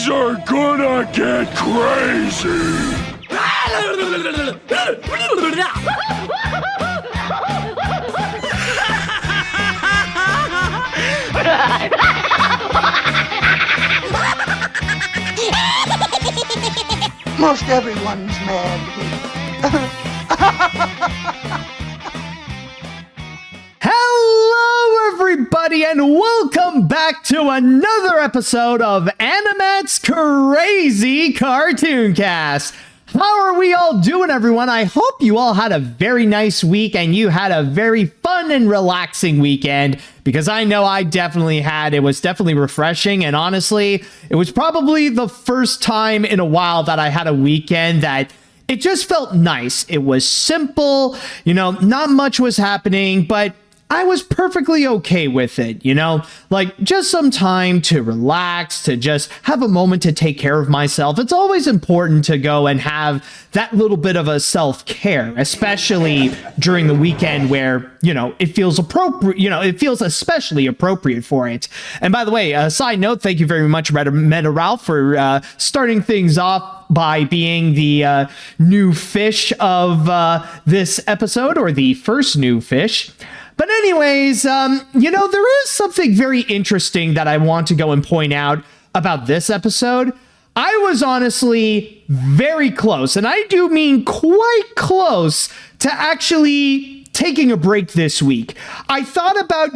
Things are gonna get crazy. Most everyone's mad here. Hello, everybody, and welcome back to another episode of AniMat's Crazy Cartoon Cast. How are we all doing, everyone? I hope you all had a very nice week and you had a very fun and relaxing weekend, because I know I definitely had. It was definitely refreshing, and honestly, it was probably the first time in a while that I had a weekend that it just felt nice. It was simple, not much was happening, but I was perfectly okay with it, like just some time to relax, to just have a moment to take care of myself. It's always important to go and have that little bit of a self-care, especially during the weekend where, it feels appropriate, it feels especially appropriate for it. And by the way, a side note, thank you very much, Meta Ralph, for starting things off by being the new fish of this episode, or the first new fish. But anyways, there is something very interesting that I want to go and point out about this episode. I was honestly very close, and I do mean quite close, to actually taking a break this week. I thought about,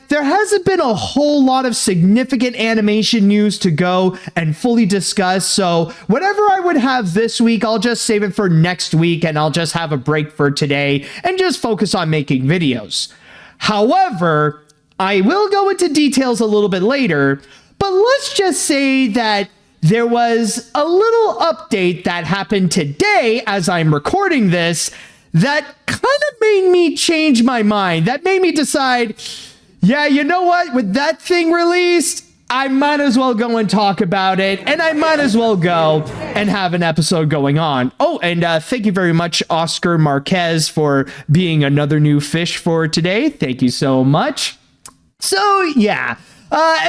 there hasn't been a whole lot of significant animation news to go and fully discuss, so whatever I would have this week, I'll just save it for next week, and I'll just have a break for today and just focus on making videos. However, I will go into details a little bit later, but let's just say that there was a little update that happened today as I'm recording this that kind of made me change my mind. That made me decide, yeah, you know what? With that thing released, I might as well go and talk about it, and I might as well go and have an episode going on. Oh, and thank you very much, Oscar Marquez, for being another new fish for today. Thank you so much. So, yeah.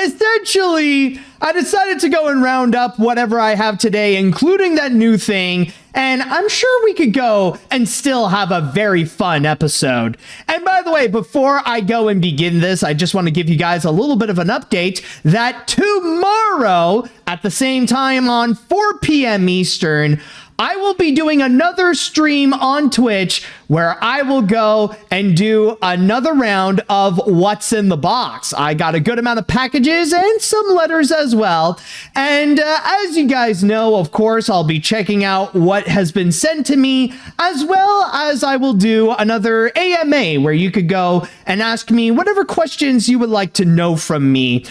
Essentially, I decided to go and round up whatever I have today, including that new thing, and I'm sure we could go and still have a very fun episode. And by the way, before I go and begin this, I just want to give you guys a little bit of an update that tomorrow, at the same time on 4 p.m. Eastern, I will be doing another stream on Twitch where I will go and do another round of What's in the Box. I got a good amount of packages and some letters as well. And as you guys know, of course, I'll be checking out what has been sent to me, as well as I will do another AMA where you could go and ask me whatever questions you would like to know from me,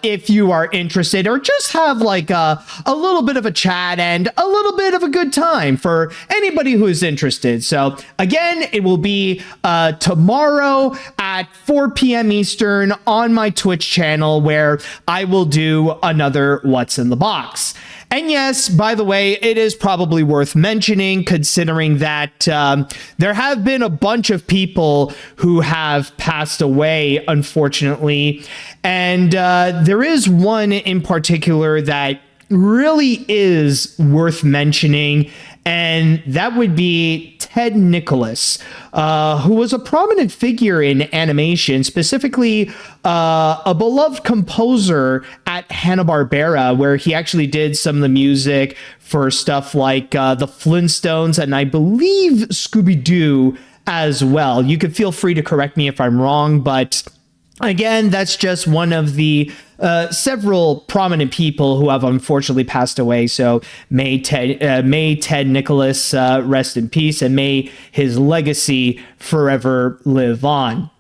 if you are interested, or just have like a little bit of a chat and a little bit of a good time for anybody who is interested. So again, it will be tomorrow at 4 p.m. Eastern on my Twitch channel, where I will do another What's in the Box. And yes, by the way, it is probably worth mentioning, considering that there have been a bunch of people who have passed away, unfortunately. And there is one in particular that really is worth mentioning, and that would be Ted Nicholas, who was a prominent figure in animation, specifically a beloved composer at Hanna-Barbera, where he actually did some of the music for stuff like the Flintstones and I believe Scooby-Doo as well. You could feel free to correct me if I'm wrong, but again, that's just one of the several prominent people who have unfortunately passed away. So may Ted Nicholas rest in peace, and may his legacy forever live on.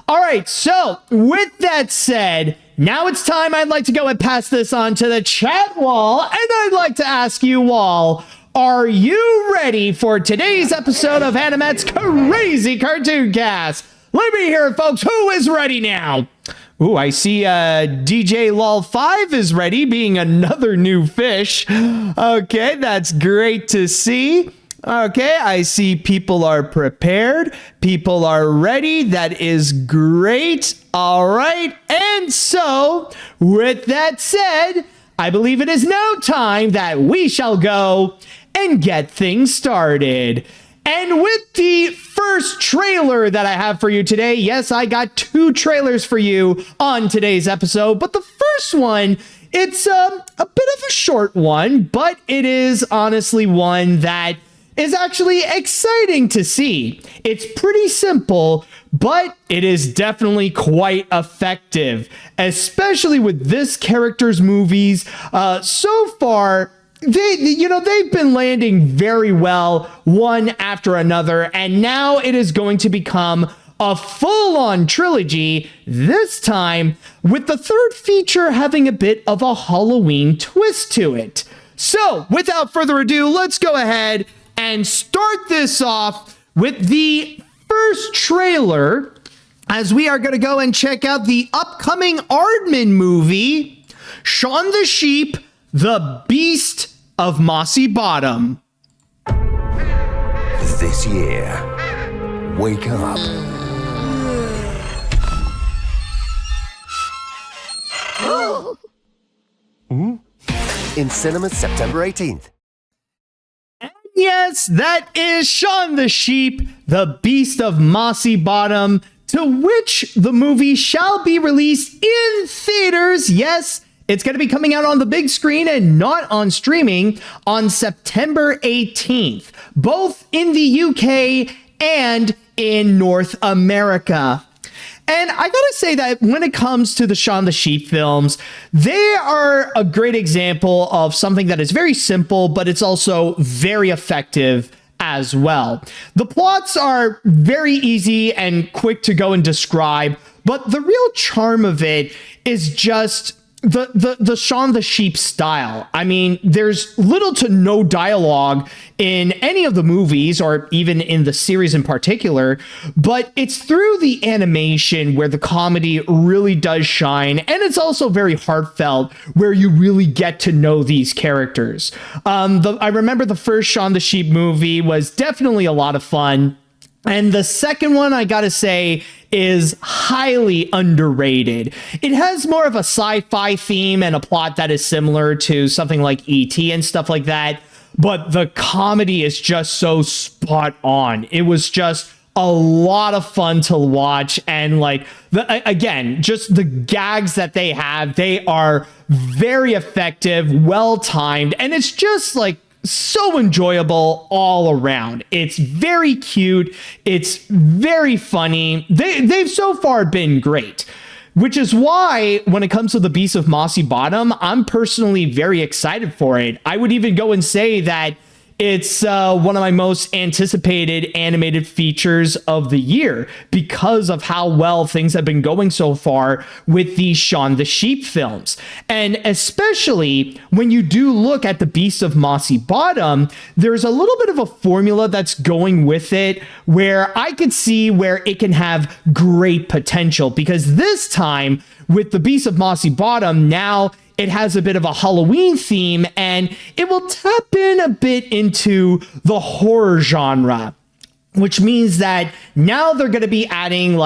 All right, so with that said, now it's time. I'd like to go and pass this on to the chat wall, and I'd like to ask you all, are you ready for today's episode of AniMat's Crazy Cartoon Cast? Let me hear it, folks. Who is ready now? Ooh, I see DJ Lol5 is ready, being another new fish. Okay, that's great to see. Okay, I see people are prepared. People are ready. That is great. All right. And so, with that said, I believe it is now time that we shall go and get things started. And with the first trailer that I have for you today, yes, I got 2 trailers for you on today's episode, but the first one, it's a bit of a short one, but it is honestly one that is actually exciting to see. It's pretty simple, but it is definitely quite effective, especially with this character's movies. So far, they've been landing very well one after another, and now it is going to become a full-on trilogy, this time with the third feature having a bit of a Halloween twist to it. So, without further ado, let's go ahead and start this off with the first trailer, as we are going to go and check out the upcoming Aardman movie, Shaun the Sheep, the Beast of Mossy Bottom. This year, wake up. In cinemas September 18th. Yes, that is Shaun the Sheep, the Beast of Mossy Bottom, to which the movie shall be released in theaters. Yes, it's going to be coming out on the big screen and not on streaming on September 18th, both in the UK and in North America. And I gotta say that when it comes to the Shaun the Sheep films, they are a great example of something that is very simple, but it's also very effective as well. The plots are very easy and quick to go and describe, but the real charm of it is just the Shaun the Sheep style. I mean, there's little to no dialogue in any of the movies, or even in the series in particular, but it's through the animation where the comedy really does shine, and it's also very heartfelt, where you really get to know these characters. I remember the first Shaun the Sheep movie was definitely a lot of fun. And the second one, I gotta say, is highly underrated. It has more of a sci-fi theme and a plot that is similar to something like E.T. and stuff like that, but the comedy is just so spot on. It was just a lot of fun to watch, and again, just the gags that they have, they are very effective, well-timed, and it's just so enjoyable all around. It's very cute. It's very funny. They've so far been great, which is why when it comes to the Beast of Mossy Bottom, I'm personally very excited for it. I would even go and say that it's one of my most anticipated animated features of the year because of how well things have been going so far with these Shaun the Sheep films. And especially when you do look at the Beast of Mossy Bottom, there's a little bit of a formula that's going with it where I could see where it can have great potential, because this time with the Beast of Mossy Bottom, now it has a bit of a Halloween theme, and it will tap in a bit into the horror genre, which means that now they're going to be adding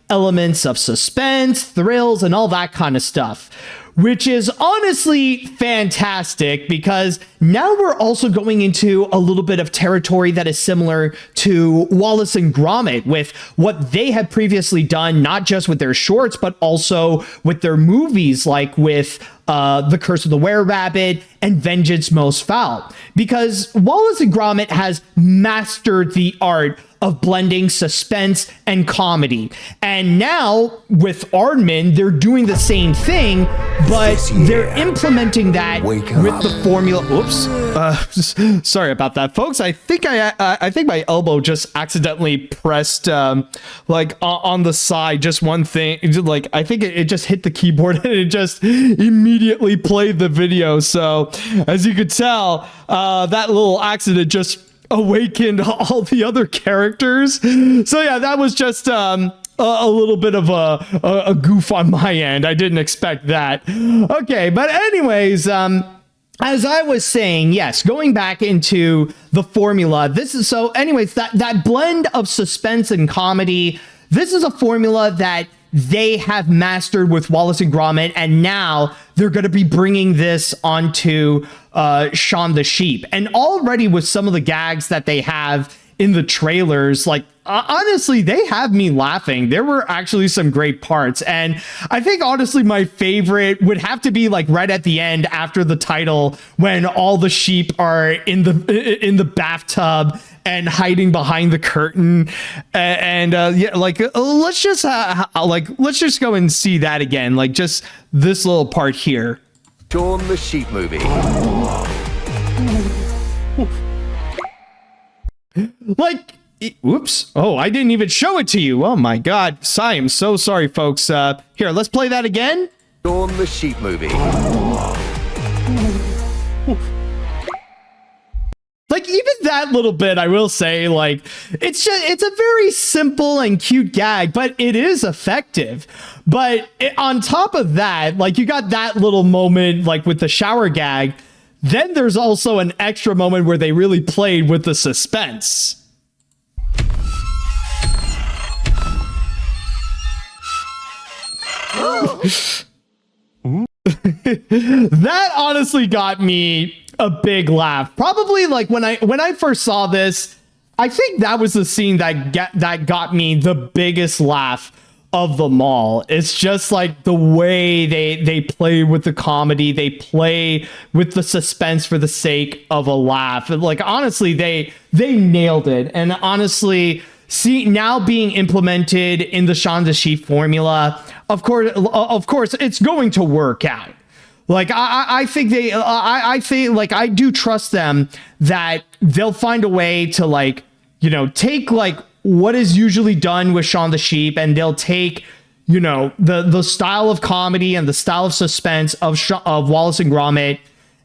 elements of suspense, thrills, and all that kind of stuff, which is honestly fantastic, because now we're also going into a little bit of territory that is similar to Wallace and Gromit, with what they had previously done, not just with their shorts, but also with their movies, like with The Curse of the Were-Rabbit and Vengeance Most Foul, because Wallace and Gromit has mastered the art of blending suspense and comedy. And now with Aardman, they're doing the same thing, but they're implementing that with the formula. Oops. Sorry about that, folks. I think my elbow just accidentally pressed on the side, just one thing. I think it just hit the keyboard and it just immediately played the video. So as you could tell, that little accident just awakened all the other characters. So yeah, that was just a little bit of a goof on my end. I didn't expect that. Okay, but anyways, as I was saying, yes, going back into the formula, this is so anyways, that blend of suspense and comedy, this is a formula that they have mastered with Wallace and Gromit, and now they're going to be bringing this onto Shaun the Sheep. And already with some of the gags that they have in the trailers, like honestly, they have me laughing. There were actually some great parts. And I think honestly, my favorite would have to be like right at the end after the title, when all the sheep are in the bathtub and hiding behind the curtain. Yeah, like let's just go and see that again. Like just this little part here. Shaun the Sheep movie. Like, oops. Oh, I didn't even show it to you. Oh my God. I am so sorry, folks. Here, let's play that again. Shaun the Sheep movie. Like, even that little bit, I will say, like, it's a very simple and cute gag, but it is effective. But on top of that, like, you got that little moment, like, with the shower gag. Then there's also an extra moment where they really played with the suspense. That honestly got me a big laugh. Probably like when I first saw this, I think that was the scene that got me the biggest laugh of them all. It's just like the way they play with the comedy, they play with the suspense for the sake of a laugh. Like honestly, they nailed it. And honestly, see, now being implemented in the Shaun the Sheep formula, of course, it's going to work out. Like I think I do trust them that they'll find a way to, like, you know, take like what is usually done with Shaun the Sheep, and they'll take, you know, the style of comedy and the style of suspense of Wallace and Gromit,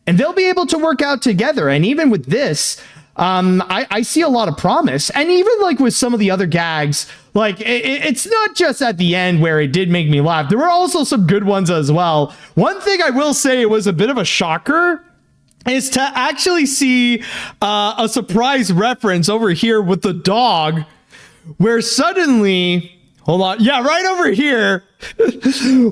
and they'll be able to work out together. And even with this, I see a lot of promise. And even like with some of the other gags, like it's not just at the end where it did make me laugh. There were also some good ones as well. One thing I will say, it was a bit of a shocker, is to actually see a surprise reference over here with the dog, where suddenly, hold on, yeah, right over here,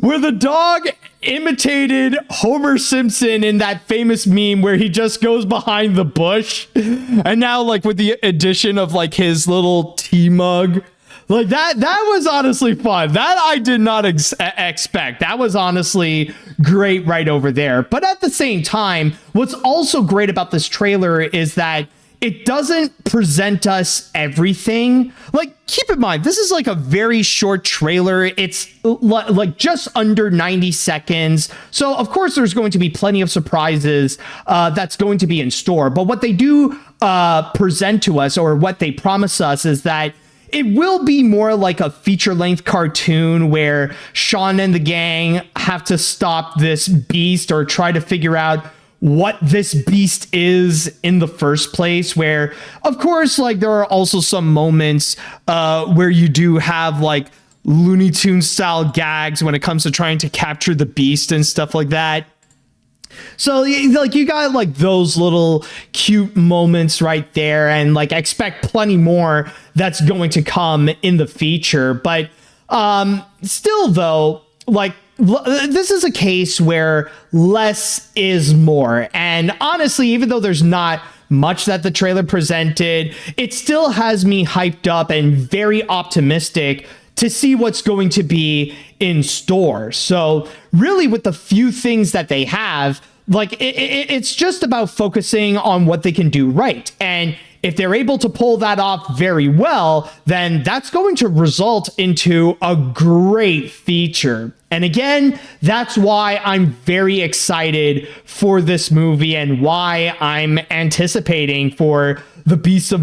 where the dog imitated Homer Simpson in that famous meme where he just goes behind the bush. And now, like, with the addition of like his little tea mug, like that was honestly fun. That I did not expect. That was honestly great right over there. But at the same time, what's also great about this trailer is that it doesn't present us everything. Like, keep in mind, this is like a very short trailer. It's like just under 90 seconds. So of course there's going to be plenty of surprises that's going to be in store. But what they do present to us, or what they promise us, is that it will be more like a feature-length cartoon where Shaun and the gang have to stop this beast, or try to figure out what this beast is in the first place. Where, of course, like, there are also some moments where you do have like Looney Tunes style gags when it comes to trying to capture the beast and stuff like that. So like you got like those little cute moments right there, and like expect plenty more that's going to come in the feature. But still though, like, this is a case where less is more. And honestly, even though there's not much that the trailer presented, it still has me hyped up and very optimistic to see what's going to be in store. So really, with the few things that they have, like, it's just about focusing on what they can do right. And if they're able to pull that off very well, then that's going to result into a great feature. And again, that's why I'm very excited for this movie, and why I'm anticipating for the Beast of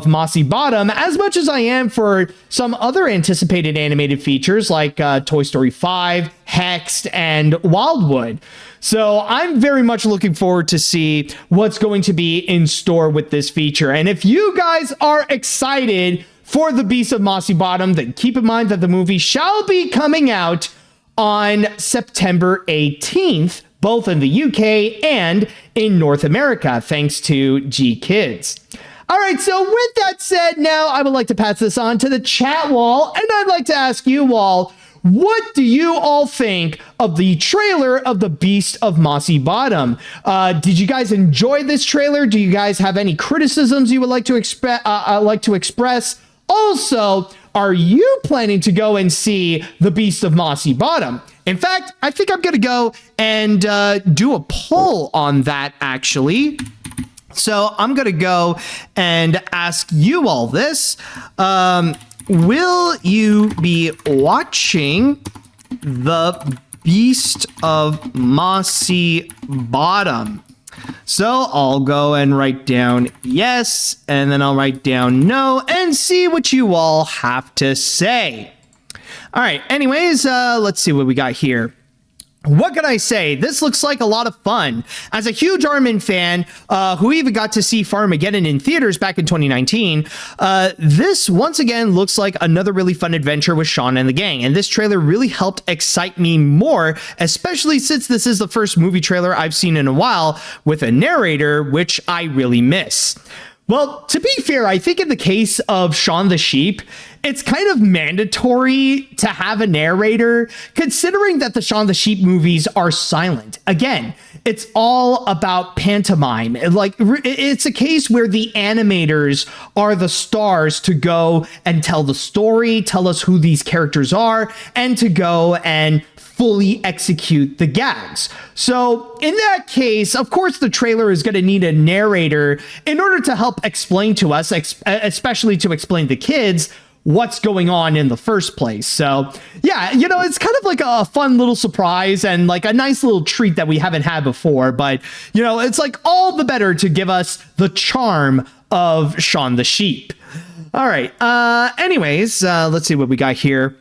Mossy Bottom as much as I am for some other anticipated animated features like Toy Story 5, Hexed, and Wildwood. So I'm very much looking forward to see what's going to be in store with this feature. And if you guys are excited for the Beast of Mossy Bottom, then keep in mind that the movie shall be coming out on September 18th, both in the UK and in North America, thanks to G Kids. All right, so with that said, now I would like to pass this on to the chat wall, and I'd like to ask you all, what do you all think of the trailer of the Beast of Mossy Bottom? Did you guys enjoy this trailer? Do you guys have any criticisms you would like to express? Also, are you planning to go and see the Beast of Mossy Bottom? In fact, I think I'm going to go and do a poll on that, actually. So I'm going to go and ask you all this. Will you be watching the Beast of Mossy Bottom? So I'll go and write down yes, and then I'll write down no, and see what you all have to say. All right, anyways, let's see what we got here. What can I say? This looks like a lot of fun. As a huge Aardman fan, who even got to see Farmageddon in theaters back in 2019, this once again looks like another really fun adventure with Shaun and the gang. And this trailer really helped excite me more, especially since this is the first movie trailer I've seen in a while with a narrator, which I really miss. Well, to be fair, I think in the case of Shaun the Sheep, it's kind of mandatory to have a narrator, considering that the Shaun the Sheep movies are silent. Again, it's all about pantomime. Like, it's a case where the animators are the stars to go and tell the story, tell us who these characters are, and to go and fully execute the gags. So in that case, of course, the trailer is going to need a narrator in order to help explain to us, especially to explain to kids, what's going on in the first place. So yeah, you know, it's kind of like a fun little surprise and like a nice little treat that we haven't had before. But, you know, it's like all the better to give us the charm of Shaun the Sheep. All right. Anyways, let's see what we got here.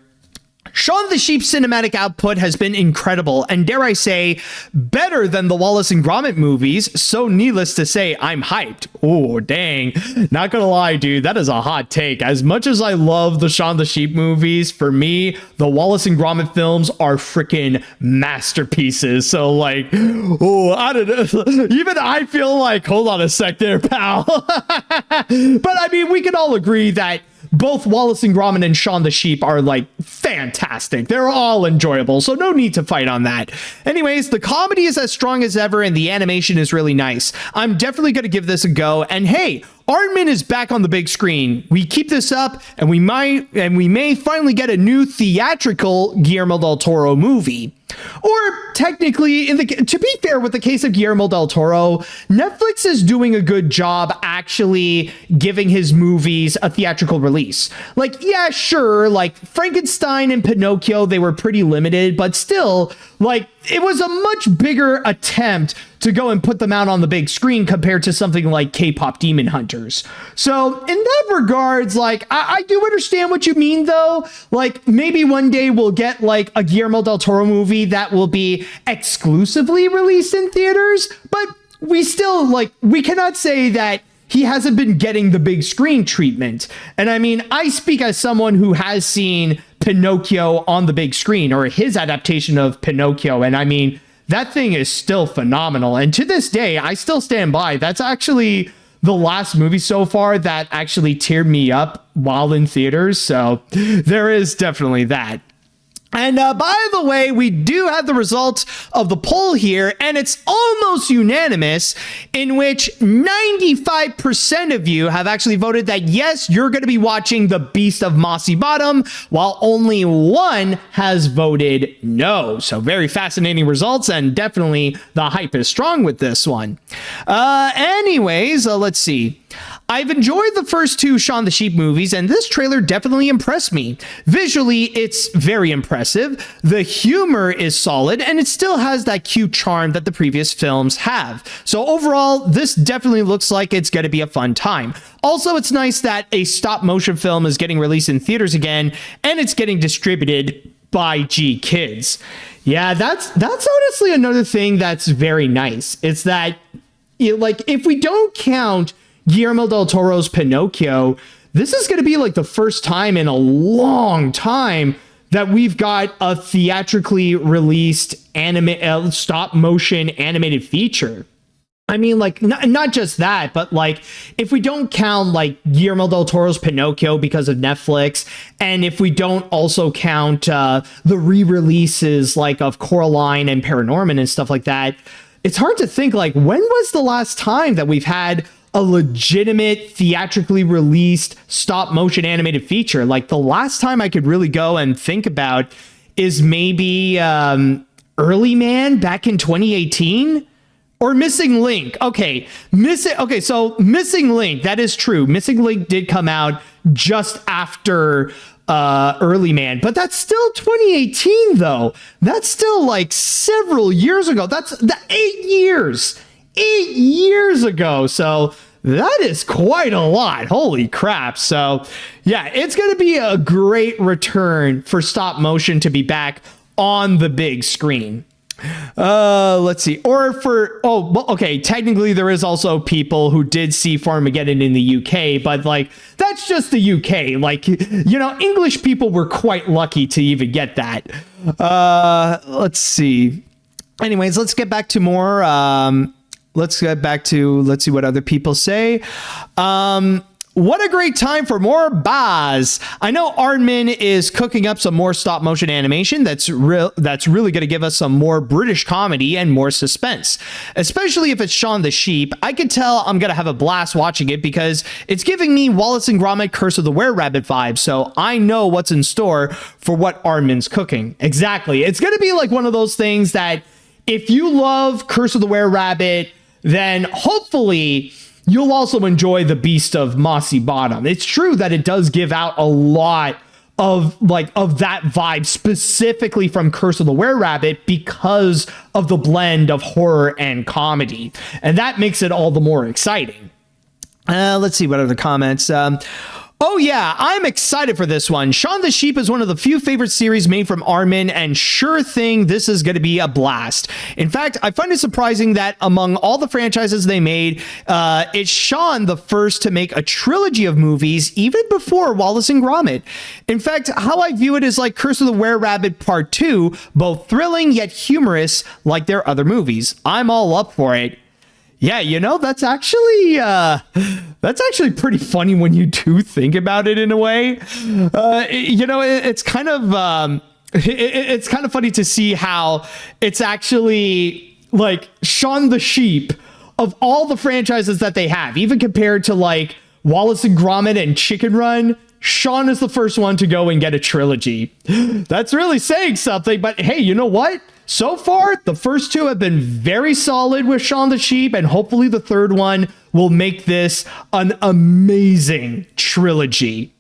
Shaun the Sheep's cinematic output has been incredible and, dare I say, better than the Wallace and Gromit movies, so needless to say, I'm hyped. Oh, dang. Not gonna lie, dude, that is a hot take. As much as I love the Shaun the Sheep movies, for me, the Wallace and Gromit films are freaking masterpieces. So, like, oh, I don't know. Even I feel like, hold on a sec there, pal. But, I mean, we can all agree that both Wallace and Gromit and Shaun the Sheep are like fantastic. They're all enjoyable, so no need to fight on that. Anyways, the comedy is as strong as ever and the animation is really nice. I'm definitely going to give this a go. And hey, Aardman is back on the big screen. We keep this up and we may finally get a new theatrical Guillermo del Toro movie. Or technically, to be fair, with the case of Guillermo del Toro, Netflix is doing a good job actually giving his movies a theatrical release. Like, yeah, sure, like Frankenstein and Pinocchio, they were pretty limited, but still, like, it was a much bigger attempt to go and put them out on the big screen compared to something like K-pop Demon Hunters. So in that regards, like, I do understand what you mean, though. Like, maybe one day we'll get like a Guillermo del Toro movie that will be exclusively released in theaters, but we still, like, we cannot say that he hasn't been getting the big screen treatment. And I mean, I speak as someone who has seen Pinocchio on the big screen, or his adaptation of Pinocchio, and I mean, that thing is still phenomenal. And to this day, I still stand by. That's actually the last movie so far that actually teared me up while in theaters. So there is definitely that. And by the way, we do have the results of the poll here, and it's almost unanimous, in which 95% of you have actually voted that yes, you're going to be watching the Beast of Mossy Bottom, while only 1 has voted no. So very fascinating results, and definitely the hype is strong with this one. Anyways, let's see. I've enjoyed the first 2 Shaun the Sheep movies, and this trailer definitely impressed me. Visually, it's very impressive. The humor is solid, and it still has that cute charm that the previous films have. So overall, this definitely looks like it's going to be a fun time. Also, it's nice that a stop-motion film is getting released in theaters again, and it's getting distributed by G Kids. Yeah, that's honestly another thing that's very nice. It's that, like, if we don't count Guillermo del Toro's Pinocchio, this is going to be like the first time in a long time that we've got a theatrically released stop motion animated feature. I mean, like, not just that, but like, if we don't count like Guillermo del Toro's Pinocchio because of Netflix, and if we don't also count the re-releases like of Coraline and Paranorman and stuff like that, it's hard to think, like, when was the last time that we've had a legitimate theatrically released stop motion animated feature? Like, the last time I could really go and think about is maybe Early Man back in 2018. Or Missing Link. Okay, so Missing Link, that is true. Missing Link did come out just after Early Man, but that's still 2018 though. That's still like several years ago. That's 8 years. 8 years ago. So that is quite a lot. Holy crap. So yeah, it's going to be a great return for stop motion to be back on the big screen. Let's see. Okay, technically there is also people who did see Farmageddon in the UK, but like, that's just the UK. Like, you know, English people were quite lucky to even get that. Let's see. Anyways, let's get back to more. Let's see what other people say. What a great time for more Baz. I know Aardman is cooking up some more stop motion animation that's really going to give us some more British comedy and more suspense. Especially if it's Shaun the Sheep. I can tell I'm going to have a blast watching it because it's giving me Wallace and Gromit Curse of the Were-Rabbit vibes, so I know what's in store for what Aardman's cooking. Exactly. It's going to be like one of those things that if you love Curse of the Were-Rabbit, then hopefully you'll also enjoy the Beast of Mossy Bottom. It's true that it does give out a lot of that vibe specifically from Curse of the Were-Rabbit because of the blend of horror and comedy. And that makes it all the more exciting. Let's see what other comments. Oh yeah, I'm excited for this one. Shaun the Sheep is one of the few favorite series made from Aardman, and sure thing, this is going to be a blast. In fact, I find it surprising that among all the franchises they made, it's Shaun the first to make a trilogy of movies, even before Wallace and Gromit. In fact, how I view it is like Curse of the Were-Rabbit Part 2, both thrilling yet humorous like their other movies. I'm all up for it. Yeah, you know, that's actually pretty funny when you do think about it in a way. You know, it's kind of it's kind of funny to see how it's actually like Shaun the Sheep of all the franchises that they have, even compared to like Wallace and Gromit and Chicken Run. Shaun is the first one to go and get a trilogy. That's really saying something, but hey, you know what? So far, the first two have been very solid with Shaun the Sheep, and hopefully the third one will make this an amazing trilogy.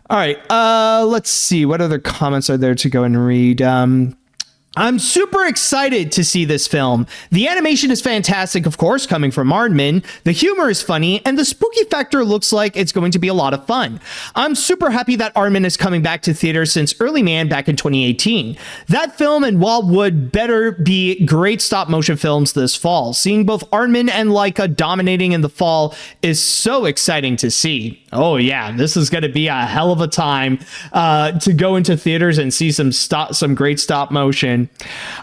All right, let's see. What other comments are there to go and read? I'm super excited to see this film. The animation is fantastic, of course, coming from Aardman. The humor is funny, and the spooky factor looks like it's going to be a lot of fun. I'm super happy that Aardman is coming back to theaters since Early Man back in 2018. That film and Wildwood better be great stop-motion films this fall. Seeing both Aardman and Laika dominating in the fall is so exciting to see. Oh yeah, this is going to be a hell of a time to go into theaters and see some great stop-motion.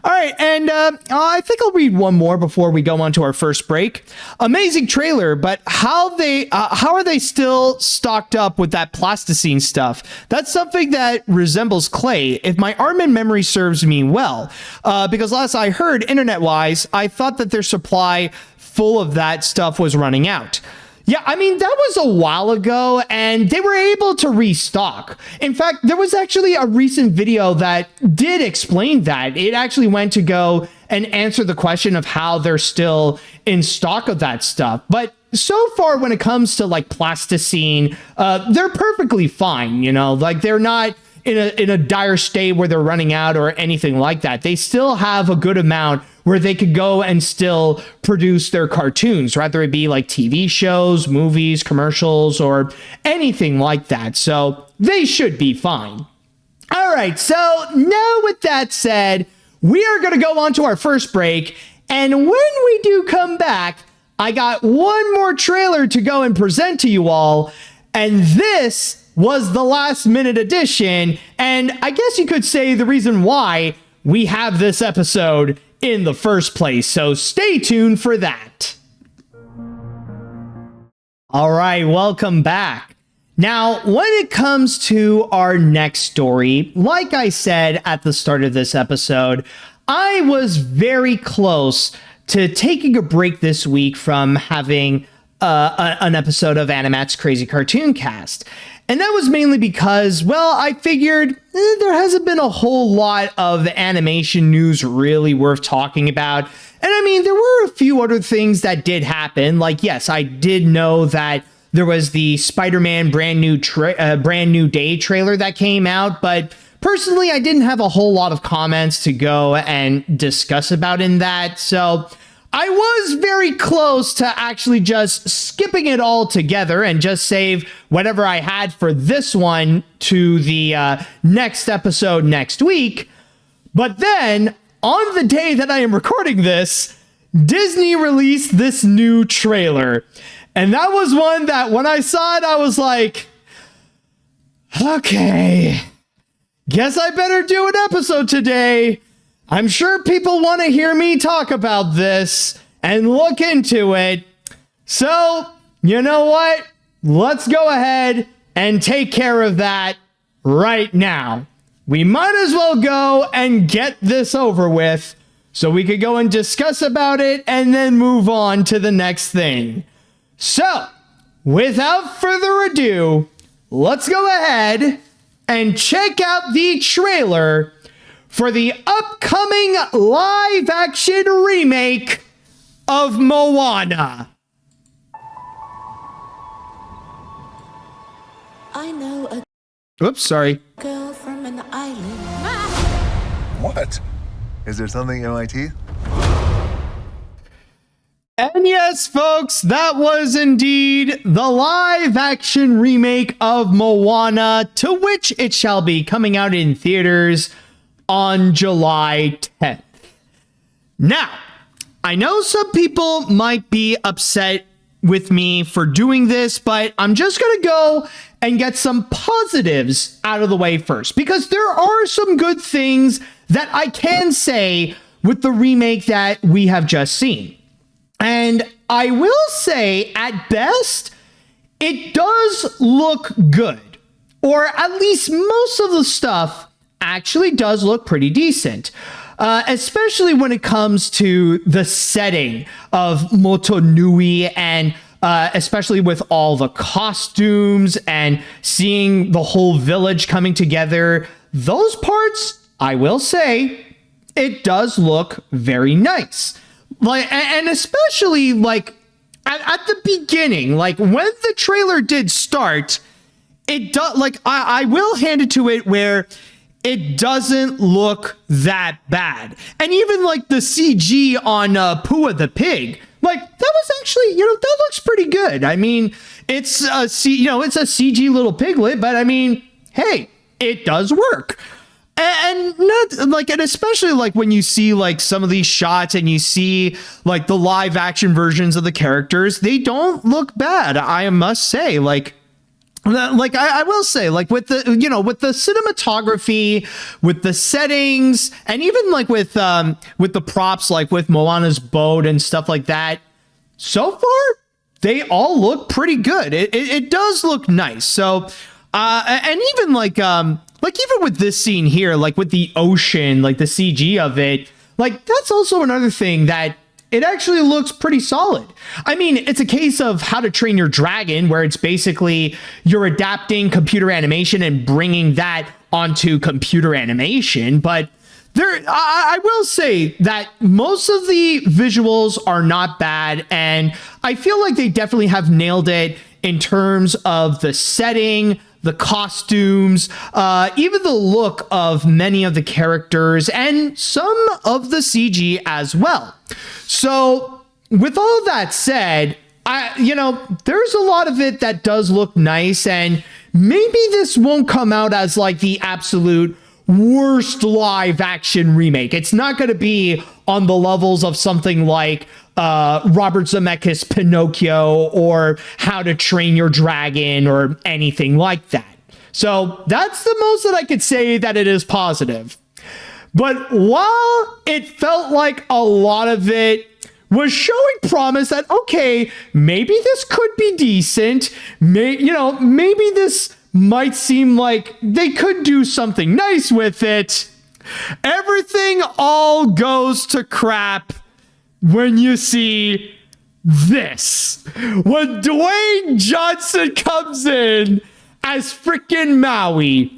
All right, and I think I'll read one more before we go on to our first break. Amazing trailer, but how are they still stocked up with that plasticine stuff? That's something that resembles clay, if my Aardman memory serves me well. Because last I heard, internet-wise, I thought that their supply full of that stuff was running out. Yeah, I mean, that was a while ago, and they were able to restock. In fact, there was actually a recent video that did explain that. It actually went to go and answer the question of how they're still in stock of that stuff. But so far, when it comes to like plasticine, they're perfectly fine, you know, like they're not in a dire state where they're running out or anything like that. They still have a good amount where they could go and still produce their cartoons, whether it be like TV shows, movies, commercials, or anything like that. So they should be fine. All right, so now with that said, we are going to go on to our first break. And when we do come back, I got one more trailer to go and present to you all. And this was the last minute edition. And I guess you could say the reason why we have this episode in the first place. So stay tuned for that. All right, welcome back. Now, when it comes to our next story, like I said at the start of this episode, I was very close to taking a break this week from having an episode of AniMat's Crazy Cartoon Cast. And that was mainly because, well, I figured there hasn't been a whole lot of animation news really worth talking about. And I mean, there were a few other things that did happen. Like, yes, I did know that there was the Spider-Man brand new day trailer that came out, but personally, I didn't have a whole lot of comments to go and discuss about in that. So I was very close to actually just skipping it all together and just save whatever I had for this one to the next episode next week. But then, on the day that I am recording this, Disney released this new trailer. And that was one that when I saw it, I was like, okay, guess I better do an episode today. I'm sure people want to hear me talk about this and look into it. So, you know what? Let's go ahead and take care of that right now. We might as well go and get this over with so we could go and discuss about it and then move on to the next thing. So, without further ado, let's go ahead and check out the trailer for the upcoming live-action remake of Moana. I know a Oops, sorry. girl from an island. What? Is there something in my teeth? And yes, folks, that was indeed the live-action remake of Moana, to which it shall be coming out in theaters on July 10th. Now, I know some people might be upset with me for doing this, but I'm just going to go and get some positives out of the way first, because there are some good things that I can say with the remake that we have just seen. And I will say, at best, it does look good, or at least most of the stuff actually does look pretty decent, especially when it comes to the setting of Motunui, and especially with all the costumes and seeing the whole village coming together. Those parts, I will say, it does look very nice. Like, and especially like at the beginning, like when the trailer did start, it does, like, I will hand it to it where it doesn't look that bad. And even like the CG on Pua the pig, like that was actually, that looks pretty good. I mean, it's a it's a CG little piglet, but I mean, hey, it does work. And not like, and especially like when you see like some of these shots and you see like the live action versions of the characters, they don't look bad. I must say, like I will say, like with the, with the cinematography, with the settings, and even like with the props, like with Moana's boat and stuff like that, so far, they all look pretty good. It does look nice. So, and even like even with this scene here, like with the ocean, like the CG of it, like that's also another thing that it actually looks pretty solid. I mean, it's a case of How to Train Your Dragon, where it's basically you're adapting computer animation and bringing that onto computer animation. But I will say that most of the visuals are not bad, and I feel like they definitely have nailed it in terms of the setting, the costumes, even the look of many of the characters, and some of the CG as well. So with all that said, there's a lot of it that does look nice, and maybe this won't come out as like the absolute worst live action remake. It's not going to be on the levels of something like Robert Zemeckis' Pinocchio or How to Train Your Dragon or anything like that. So that's the most that I could say that it is positive. But while it felt like a lot of it was showing promise that, okay, maybe this could be decent. Maybe this might seem like they could do something nice with it. Everything all goes to crap when you see this. When Dwayne Johnson comes in as freaking Maui,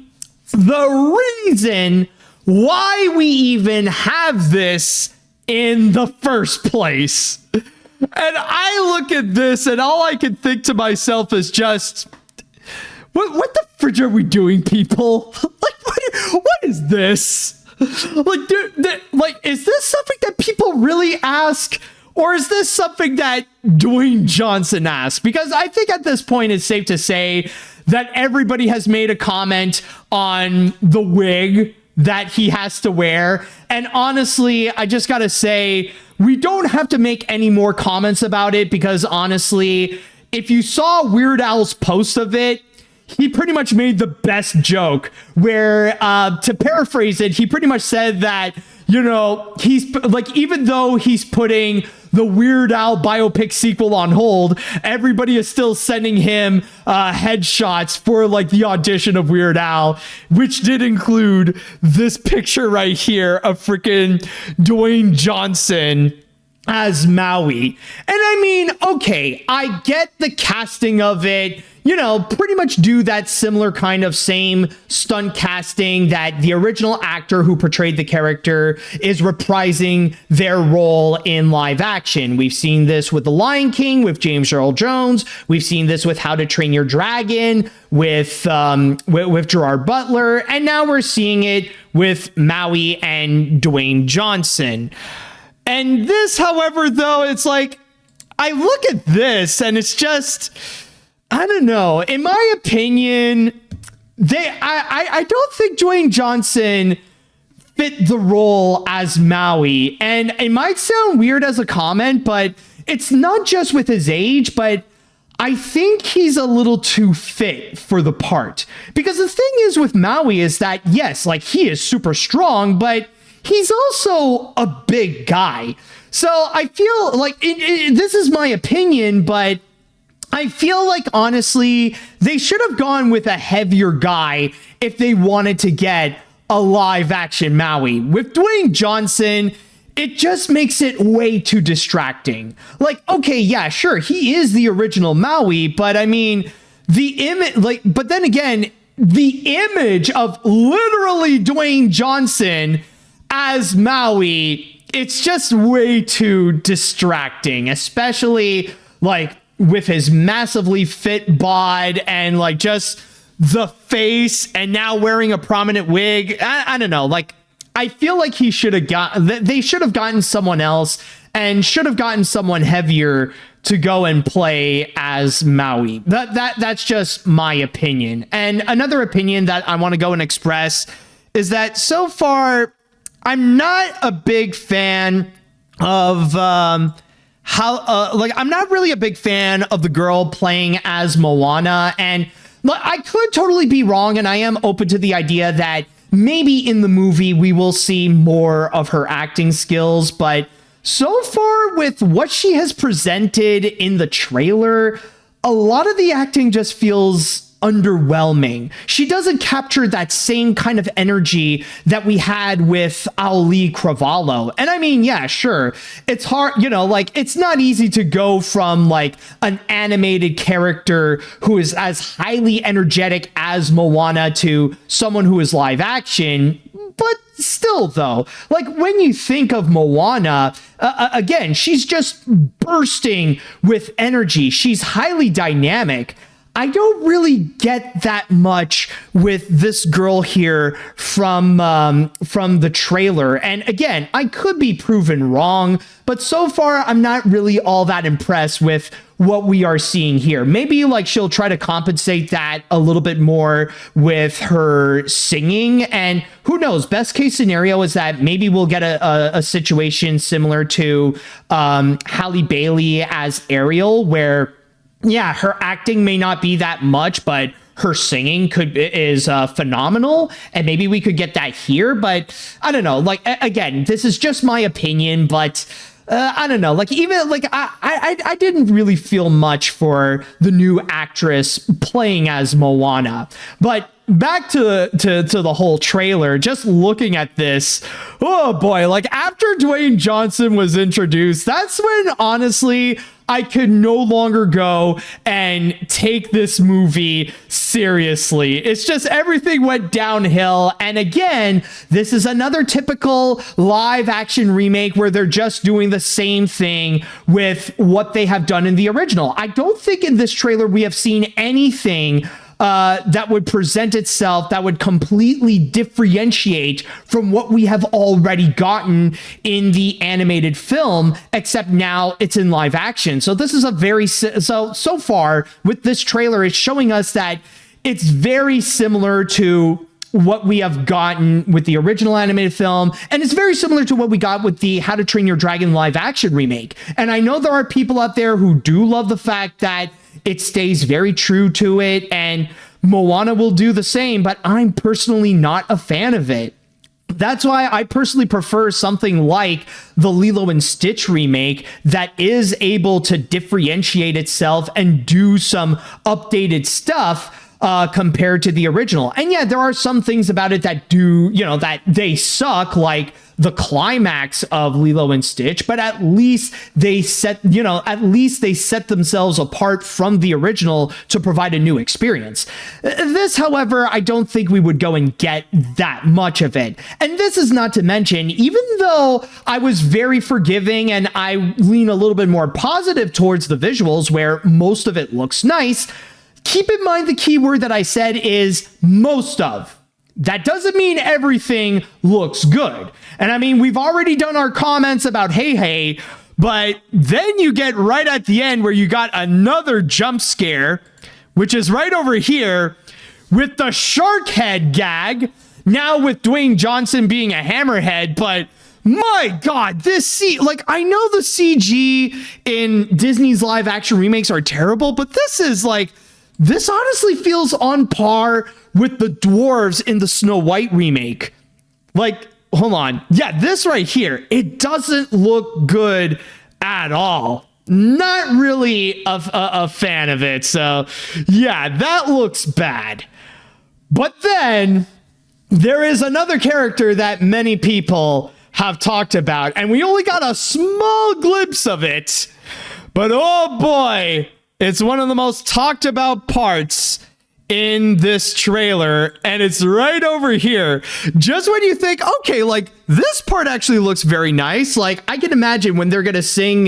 the reason why we even have this in the first place. And I look at this and all I can think to myself is just, what the fridge are we doing, people? Like, what is this? Like, is this something that people really ask? Or is this something that Dwayne Johnson asked? Because I think at this point it's safe to say that everybody has made a comment on the wig that he has to wear. And honestly, I just gotta say, we don't have to make any more comments about it, because honestly, if you saw Weird Al's post of it, he pretty much made the best joke where, to paraphrase it, he pretty much said that, he's like, even though he's putting the Weird Al biopic sequel on hold, everybody is still sending him headshots for like the audition of Weird Al, which did include this picture right here of freaking Dwayne Johnson as Maui. And I mean, okay, I get the casting of it. Pretty much do that similar kind of same stunt casting that the original actor who portrayed the character is reprising their role in live action. We've seen this with The Lion King with James Earl Jones. We've seen this with How to Train Your Dragon with Gerard Butler. And now we're seeing it with Maui and Dwayne Johnson. And this, however, though, it's like, I look at this and it's just, I don't know. In my opinion, I don't think Dwayne Johnson fit the role as Maui. And it might sound weird as a comment, but it's not just with his age, but I think he's a little too fit for the part. Because the thing is with Maui is that, yes, like he is super strong, but he's also a big guy. So I feel like this is my opinion, but I feel like, honestly, they should have gone with a heavier guy if they wanted to get a live action Maui. With Dwayne Johnson, it just makes it way too distracting. Like, okay, yeah, sure, he is the original Maui, but I mean, but then again, the image of literally Dwayne Johnson as Maui, it's just way too distracting, especially like with his massively fit bod and like just the face and now wearing a prominent wig. I don't know. Like, I feel like they should have gotten someone else and should have gotten someone heavier to go and play as Maui. That's just my opinion. And another opinion that I want to go and express is that so far, I'm not a big fan of I'm not really a big fan of the girl playing as Moana. And I could totally be wrong, and I am open to the idea that maybe in the movie we will see more of her acting skills. But so far with what she has presented in the trailer, a lot of the acting just feels underwhelming. She doesn't capture that same kind of energy that we had with Ali Cravalho. And I mean, yeah, sure, it's hard, like, it's not easy to go from like an animated character who is as highly energetic as Moana to someone who is live action. But still, though, like when you think of Moana, again, she's just bursting with energy. She's highly dynamic. I don't really get that much with this girl here from the trailer. And again, I could be proven wrong, but so far I'm not really all that impressed with what we are seeing here. Maybe like she'll try to compensate that a little bit more with her singing, and who knows, best case scenario is that maybe we'll get a situation similar to Halle Bailey as Ariel, where yeah, her acting may not be that much, but her singing is phenomenal, and maybe we could get that here. But I don't know. Like, again, this is just my opinion, but I don't know, like even like I didn't really feel much for the new actress playing as Moana. But back to the whole trailer, just looking at this, oh boy, like after Dwayne Johnson was introduced, that's when honestly I could no longer go and take this movie seriously. It's just everything went downhill. And again, this is another typical live action remake where they're just doing the same thing with what they have done in the original. I don't think in this trailer we have seen anything that would present itself, that would completely differentiate from what we have already gotten in the animated film, except now it's in live action. So this is a very, so far with this trailer, it's showing us that it's very similar to what we have gotten with the original animated film, and it's very similar to what we got with the How to Train Your Dragon live action remake. And I know there are people out there who do love the fact that it stays very true to it, and Moana will do the same, but I'm personally not a fan of it. That's why I personally prefer something like the Lilo and Stitch remake that is able to differentiate itself and do some updated stuff compared to the original. And yeah, there are some things about it that do, you know, that they suck, like the climax of Lilo and Stitch, but at least they set themselves apart from the original to provide a new experience. This, however, I don't think we would go and get that much of it. And this is not to mention, even though I was very forgiving and I lean a little bit more positive towards the visuals where most of it looks nice, keep in mind the key word that I said is most of. That doesn't mean everything looks good. And I mean, we've already done our comments about Hey, but then you get right at the end where you got another jump scare, which is right over here with the shark head gag. Now with Dwayne Johnson being a hammerhead, but my God, I know the CG in Disney's live action remakes are terrible, but this honestly feels on par with the dwarves in the Snow White remake. Like, hold on. Yeah, this right here, it doesn't look good at all. Not really a fan of it. So yeah, that looks bad. But then there is another character that many people have talked about, and we only got a small glimpse of it. But oh boy, it's one of the most talked about parts in this trailer, and it's right over here. Just when you think, okay, like this part actually looks very nice. Like I can imagine when they're gonna sing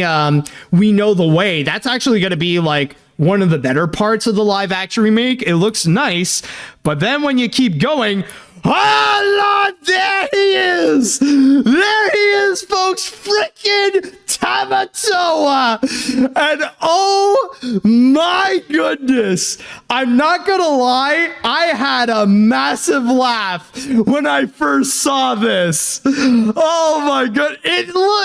We Know the Way, that's actually gonna be like one of the better parts of the live action remake. It looks nice, but then when you keep going, oh Lord, there he is! There he is, folks! Frickin' Tamatoa! And oh my goodness! I'm not gonna lie, I had a massive laugh when I first saw this. Oh my god!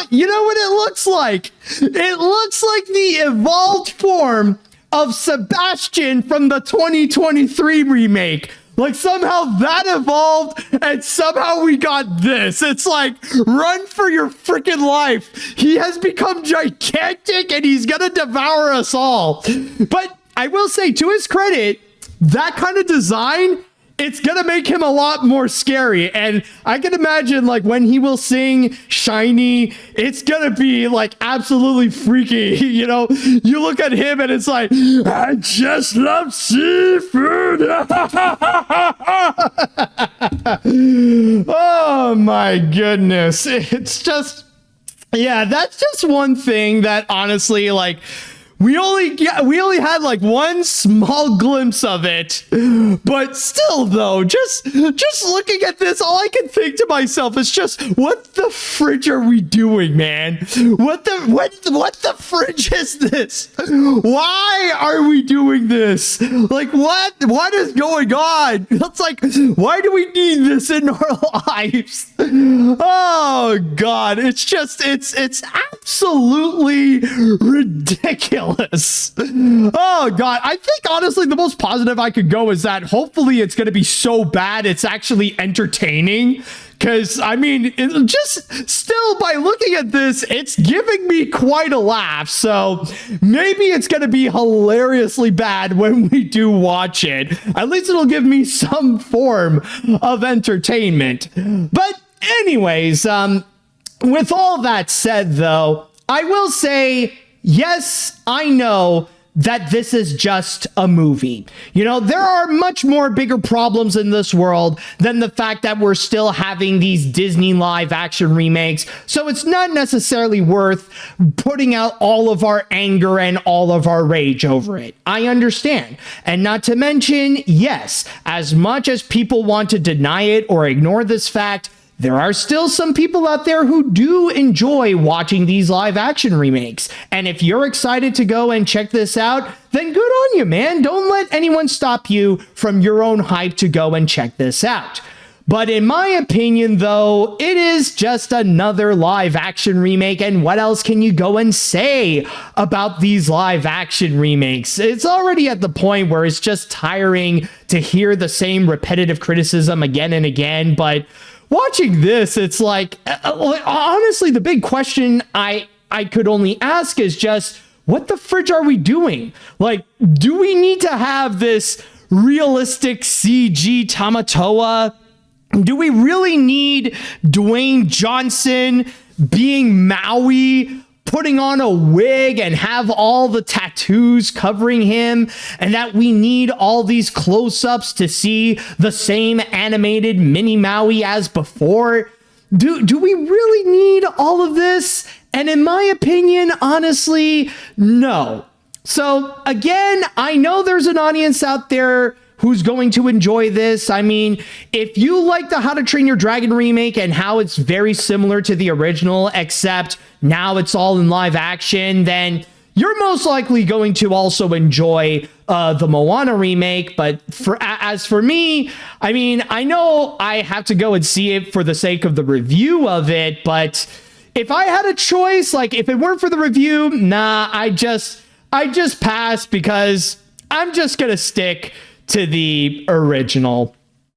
You know what it looks like? It looks like the evolved form of Sebastian from the 2023 remake. Like somehow that evolved and somehow we got this. It's like, run for your freaking life. He has become gigantic and he's gonna devour us all. But I will say, to his credit, that kind of design, it's gonna make him a lot more scary. And I can imagine like when he will sing Shiny, it's gonna be like absolutely freaky. You know, you look at him and it's like, I just love seafood. Oh my goodness. It's just, yeah, that's just one thing that honestly, like, we only had like one small glimpse of it, but still though, just looking at this, all I can think to myself is just, what the fridge are we doing, man? What the fridge is this? Why are we doing this? Like, what is going on? It's like, why do we need this in our lives? Oh God, it's absolutely ridiculous. ridiculous. Oh God. I think honestly the most positive I could go is that hopefully it's going to be so bad it's actually entertaining. Because, I mean, just still by looking at this, it's giving me quite a laugh. So maybe it's going to be hilariously bad when we do watch it. At least it'll give me some form of entertainment. But anyways, with all that said, though, I will say, yes, I know that this is just a movie. You know, there are much more bigger problems in this world than the fact that we're still having these Disney live action remakes. So it's not necessarily worth putting out all of our anger and all of our rage over it. I understand. And not to mention, yes, as much as people want to deny it or ignore this fact, there are still some people out there who do enjoy watching these live action remakes. And if you're excited to go and check this out, then good on you, man. Don't let anyone stop you from your own hype to go and check this out. But in my opinion, though, it is just another live action remake. And what else can you go and say about these live action remakes? It's already at the point where it's just tiring to hear the same repetitive criticism again and again. But watching this, it's like, honestly, the big question I could only ask is just, what the fridge are we doing? Like, do we need to have this realistic CG Tamatoa? Do we really need Dwayne Johnson being Maui, putting on a wig and have all the tattoos covering him, and that we need all these close-ups to see the same animated mini Maui as before? Do we really need all of this? And in my opinion, honestly, no. So again, I know there's an audience out there who's going to enjoy this. I mean, if you like the How to Train Your Dragon remake and how it's very similar to the original, except now it's all in live action, then you're most likely going to also enjoy the Moana remake. But as for me, I mean, I know I have to go and see it for the sake of the review of it, but if I had a choice, like if it weren't for the review, nah, I just pass, because I'm just gonna stick to the original.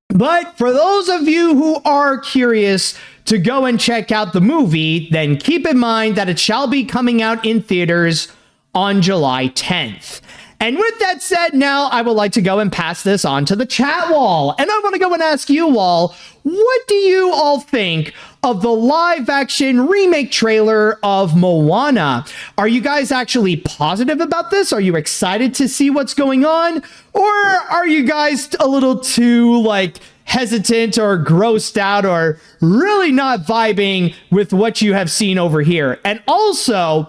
But for those of you who are curious to go and check out the movie, then keep in mind that it shall be coming out in theaters on July 10th. And with that said, now I would like to go and pass this on to the chat wall. And I want to go and ask you all, what do you all think of the live action remake trailer of Moana? Are you guys actually positive about this? Are you excited to see what's going on? Or are you guys a little too like hesitant or grossed out or really not vibing with what you have seen over here? And also,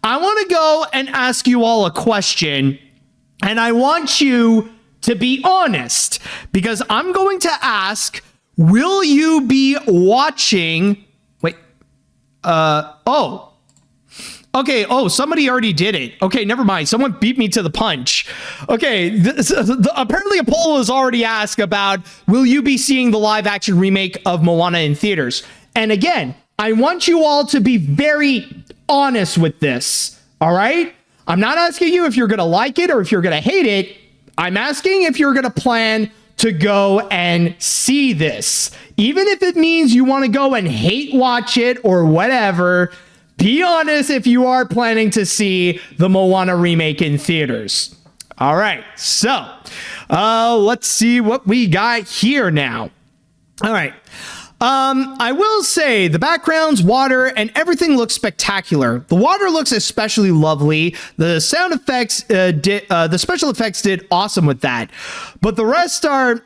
I want to go and ask you all a question, and I want you to be honest, because I'm going to ask, will you be watching... Wait. Oh. Okay, oh, somebody already did it. Okay, never mind. Someone beat me to the punch. Okay, apparently a poll was already asked about, will you be seeing the live action remake of Moana in theaters? And again, I want you all to be very honest with this, all right? I'm not asking you if you're going to like it or if you're going to hate it. I'm asking if you're going to plan to go and see this. Even if it means you want to go and hate watch it or whatever, be honest if you are planning to see the Moana remake in theaters. All right, so let's see what we got here now. All right. I will say the backgrounds, water, and everything looks spectacular. The water looks especially lovely. The sound effects the special effects did awesome with that. But the rest are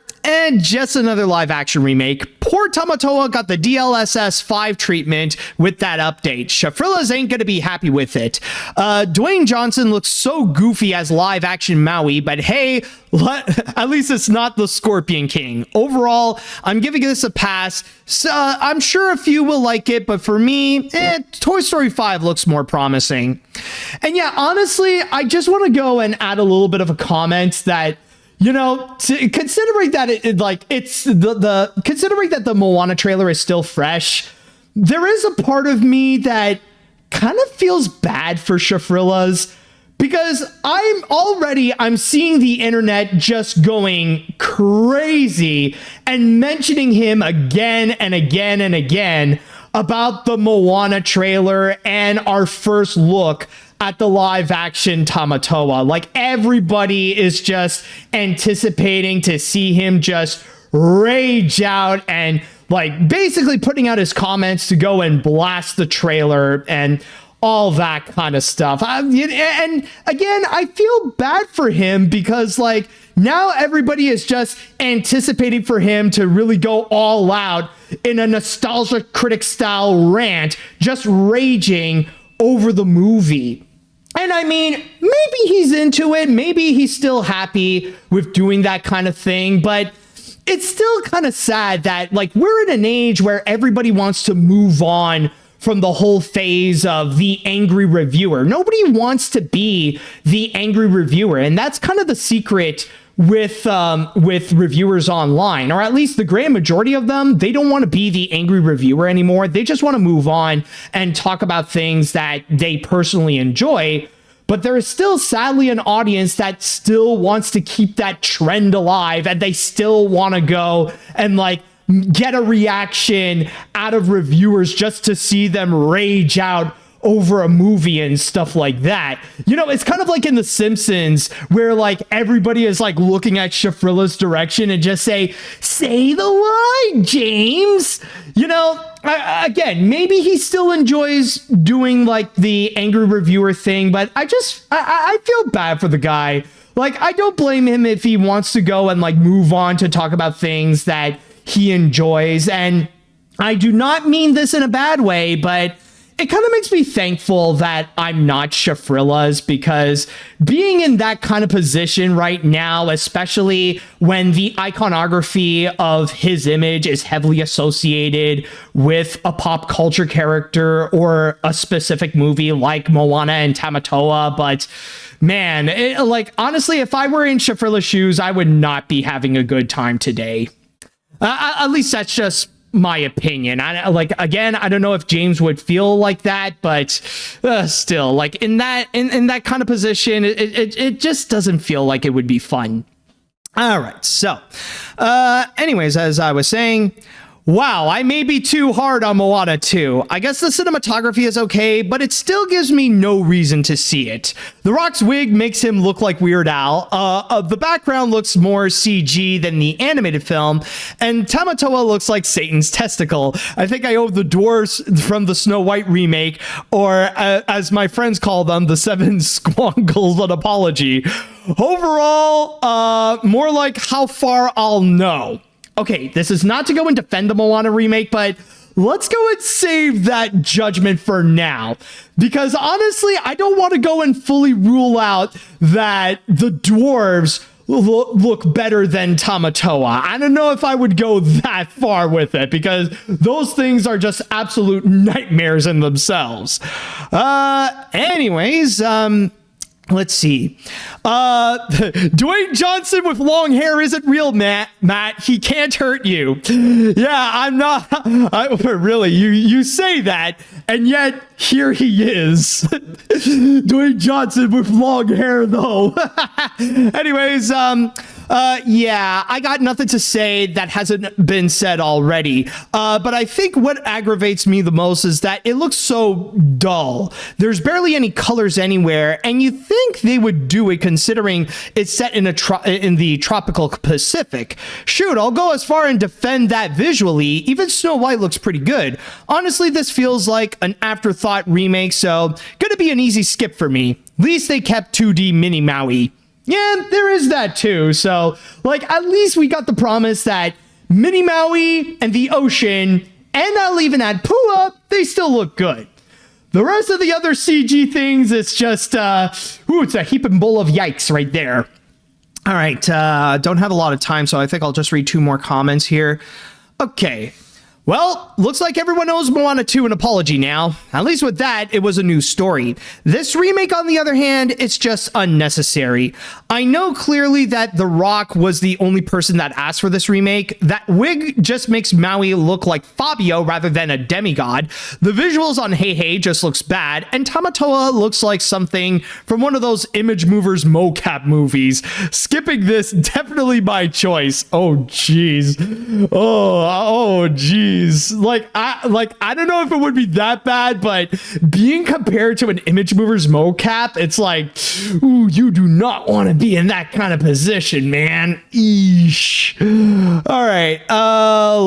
just another live action remake. Poor Tamatoa got the DLSS 5 treatment with that update. Shafrillas ain't gonna be happy with it. Dwayne Johnson looks so goofy as live action Maui, but hey, at least it's not the Scorpion King. Overall, I'm giving this a pass. So, I'm sure a few will like it, but for me, Toy Story 5 looks more promising. And yeah, honestly, I just want to go and add a little bit of a comment that, you know, considering that considering that the Moana trailer is still fresh, there is a part of me that kind of feels bad for Shafrillas, because I'm seeing the internet just going crazy and mentioning him again and again and again about the Moana trailer and our first look at the live action Tamatoa. Like, everybody is just anticipating to see him just rage out and like basically putting out his comments to go and blast the trailer and all that kind of stuff. And again, I feel bad for him because like now everybody is just anticipating for him to really go all out in a nostalgia critic style rant, just raging over the movie. And I mean, maybe he's into it. Maybe he's still happy with doing that kind of thing, but it's still kind of sad that like we're in an age where everybody wants to move on from the whole phase of the angry reviewer. Nobody wants to be the angry reviewer. And that's kind of the secret with reviewers online, or at least the grand majority of them. They don't want to be the angry reviewer anymore. They just want to move on and talk about things that they personally enjoy. But there is still, sadly, an audience that still wants to keep that trend alive, and they still want to go and like get a reaction out of reviewers just to see them rage out over a movie and stuff like that. You know, it's kind of like in The Simpsons where like everybody is like looking at Shafrilla's direction and just say the line, James. You know, again, maybe he still enjoys doing like the angry reviewer thing, but I feel bad for the guy. Like, I don't blame him if he wants to go and like move on to talk about things that he enjoys. And I do not mean this in a bad way, but it kind of makes me thankful that I'm not Shafrilla's, because being in that kind of position right now, especially when the iconography of his image is heavily associated with a pop culture character or a specific movie like Moana and Tamatoa, but man, like honestly, if I were in Shafrilla's shoes, I would not be having a good time today. At least that's just my opinion. I don't know if James would feel like that, but still, like in that kind of position, it just doesn't feel like it would be fun. All right, so anyways, as I was saying, wow, I may be too hard on Moana 2. I guess the cinematography is okay, but it still gives me no reason to see it. The Rock's wig makes him look like Weird Al. The background looks more CG than the animated film, and Tamatoa looks like Satan's testicle. I think I owe the dwarves from the Snow White remake, or as my friends call them, the Seven Squongles, an apology. Overall, more like how far I'll know. Okay, this is not to go and defend the Moana remake, but let's go and save that judgment for now. Because honestly, I don't want to go and fully rule out that the dwarves look better than Tamatoa. I don't know if I would go that far with it, because those things are just absolute nightmares in themselves. Anyways, let's see. Dwayne Johnson with long hair isn't real, Matt. He can't hurt you. Yeah, I'm not. Really, you say that, and yet here he is. Dwayne Johnson with long hair, though. Anyways, yeah, I got nothing to say that hasn't been said already. But I think what aggravates me the most is that it looks so dull. There's barely any colors anywhere, and you think they would do it considering it's set in the tropical Pacific. Shoot, I'll go as far and defend that visually. Even Snow White looks pretty good. Honestly, this feels like an afterthought remake, so gonna be an easy skip for me. At least they kept 2D Mini Maui. Yeah, there is that too. So, like, at least we got the promise that Mini Maui and the ocean, and I'll even add Pua, they still look good. The rest of the other CG things, it's just, it's a heaping bowl of yikes right there. All right, don't have a lot of time, so I think I'll just read two more comments here. Okay. Well, looks like everyone owes Moana 2 an apology now. At least with that, it was a new story. This remake, on the other hand, it's just unnecessary. I know clearly that The Rock was the only person that asked for this remake. That wig just makes Maui look like Fabio rather than a demigod. The visuals on Hey Hey just looks bad, and Tamatoa looks like something from one of those Image Movers mocap movies. Skipping this definitely by choice. Oh, jeez. Oh, jeez. I don't know if it would be that bad, but being compared to an Image Movers mocap, it's like, ooh, you do not want to be in that kind of position, man. Eesh. All right,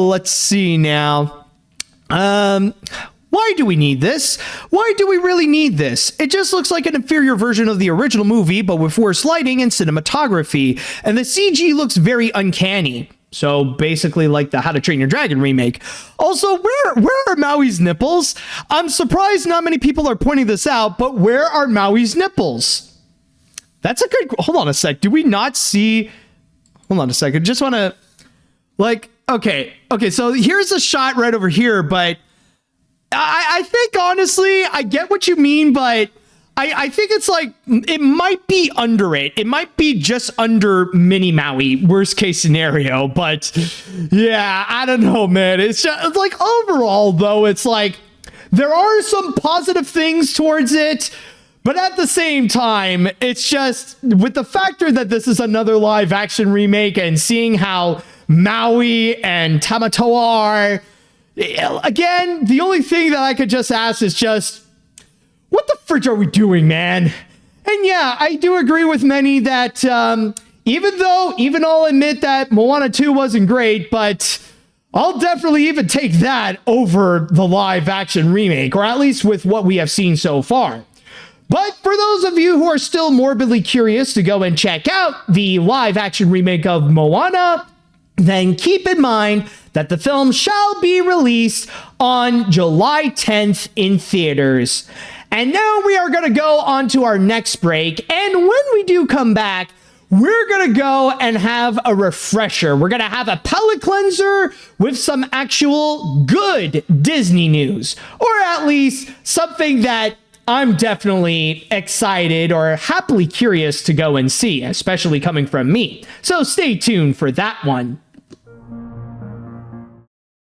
let's see now. Why do we need this? Why do we really need this? It just looks like an inferior version of the original movie, but with worse lighting and cinematography, and the CG looks very uncanny. So basically like the How to Train Your Dragon remake. Also, where are Maui's nipples? I'm surprised not many people are pointing this out, but where are Maui's nipples? That's a good, hold on a sec. Do we not see, hold on a second. Just want to okay. So here's a shot right over here, but I think honestly, I get what you mean, but I think it's like, it might be under it. It might be just under mini Maui, worst case scenario. But yeah, I don't know, man. It's just like overall, though, it's like there are some positive things towards it. But at the same time, it's just with the factor that this is another live action remake and seeing how Maui and Tamatoa are, again, the only thing that I could just ask is just, what the fridge are we doing, man? And yeah, I do agree with many that even I'll admit that Moana 2 wasn't great, but I'll definitely even take that over the live action remake, or at least with what we have seen so far. But for those of you who are still morbidly curious to go and check out the live action remake of Moana, then keep in mind that the film shall be released on July 10th in theaters. And now we are going to go on to our next break. And when we do come back, we're going to go and have a refresher. We're going to have a palate cleanser with some actual good Disney news, or at least something that I'm definitely excited or happily curious to go and see, especially coming from me. So stay tuned for that one.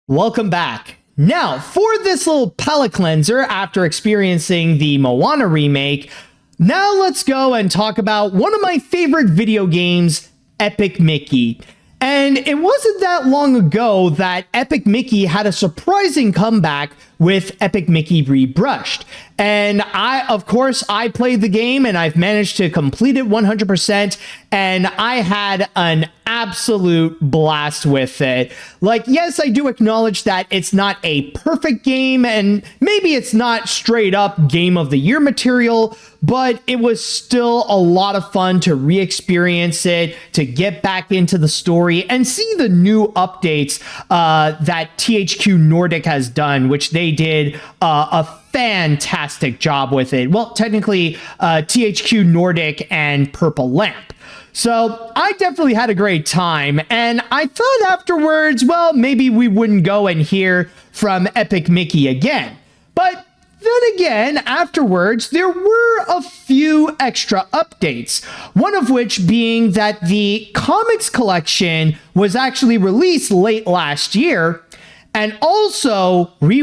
Welcome back. Now, for this little palate cleanser after experiencing the Moana remake, now let's go and talk about one of my favorite video games, Epic Mickey. And it wasn't that long ago that Epic Mickey had a surprising comeback with Epic Mickey Rebrushed. And of course, I played the game and I've managed to complete it 100%. And I had an absolute blast with it. Like, yes, I do acknowledge that it's not a perfect game and maybe it's not straight up Game of the Year material, but it was still a lot of fun to re-experience it, to get back into the story and see the new updates that THQ Nordic has done, which they did a fantastic job with it. Well, technically, THQ Nordic and Purple Lamp. So I definitely had a great time, and I thought afterwards, well, maybe we wouldn't go and hear from Epic Mickey again. But then again, afterwards, there were a few extra updates, one of which being that the comics collection was actually released late last year. And also, we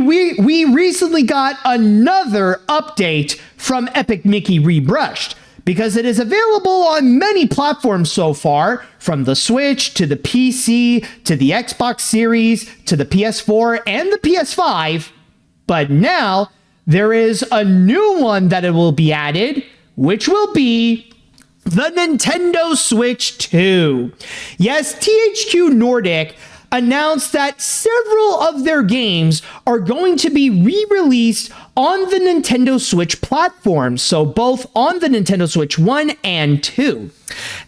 recently got another update from Epic Mickey Rebrushed, because it is available on many platforms so far, from the Switch to the PC to the Xbox Series to the PS4 and the PS5. But now there is a new one that it will be added, which will be the Nintendo Switch 2. Yes, THQ Nordic announced that several of their games are going to be re-released on the Nintendo Switch platform, so both on the Nintendo Switch 1 and 2.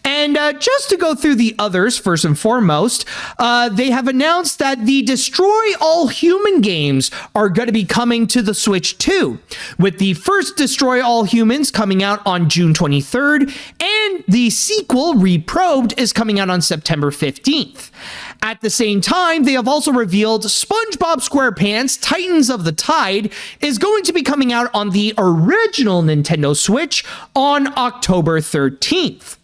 And just to go through the others, first and foremost, they have announced that the Destroy All Human games are going to be coming to the Switch 2, with the first Destroy All Humans coming out on June 23rd, and the sequel, Reprobed, is coming out on September 15th. At the same time, they have also revealed SpongeBob SquarePants Titans of the Tide is going to be coming out on the original Nintendo Switch on October 13th.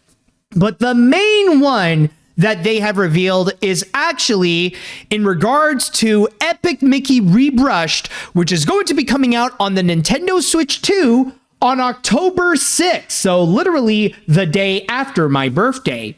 But the main one that they have revealed is actually in regards to Epic Mickey Rebrushed, which is going to be coming out on the Nintendo Switch 2 on October 6th, so literally the day after my birthday.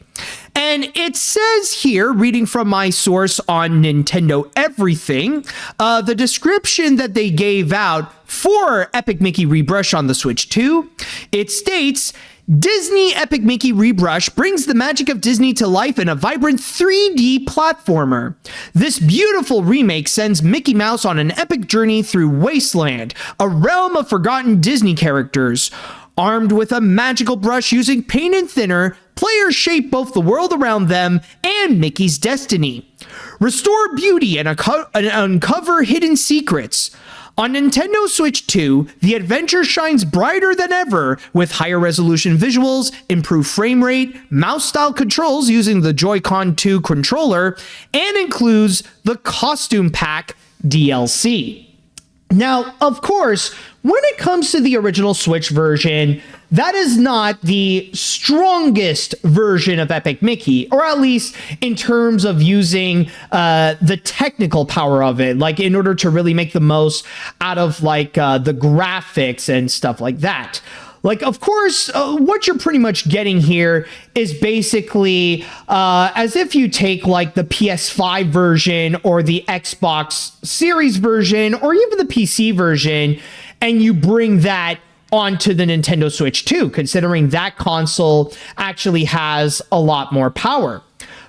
And it says here, reading from my source on Nintendo Everything, the description that they gave out for Epic Mickey Rebrushed on the Switch 2, it states, Disney Epic Mickey Rebrushed brings the magic of Disney to life in a vibrant 3D platformer. This beautiful remake sends Mickey Mouse on an epic journey through Wasteland, a realm of forgotten Disney characters. Armed with a magical brush using paint and thinner, players shape both the world around them and Mickey's destiny. Restore beauty and uncover hidden secrets. On Nintendo Switch 2, the adventure shines brighter than ever with higher resolution visuals, improved frame rate, mouse-style controls using the Joy-Con 2 controller, and includes the Costume Pack DLC. Now, of course, when it comes to the original Switch version, that is not the strongest version of Epic Mickey, or at least in terms of using the technical power of it, like in order to really make the most out of like the graphics and stuff like that. Like, of course, what you're pretty much getting here is basically as if you take like the PS5 version or the Xbox Series version or even the PC version and you bring that onto the Nintendo Switch 2, considering that console actually has a lot more power.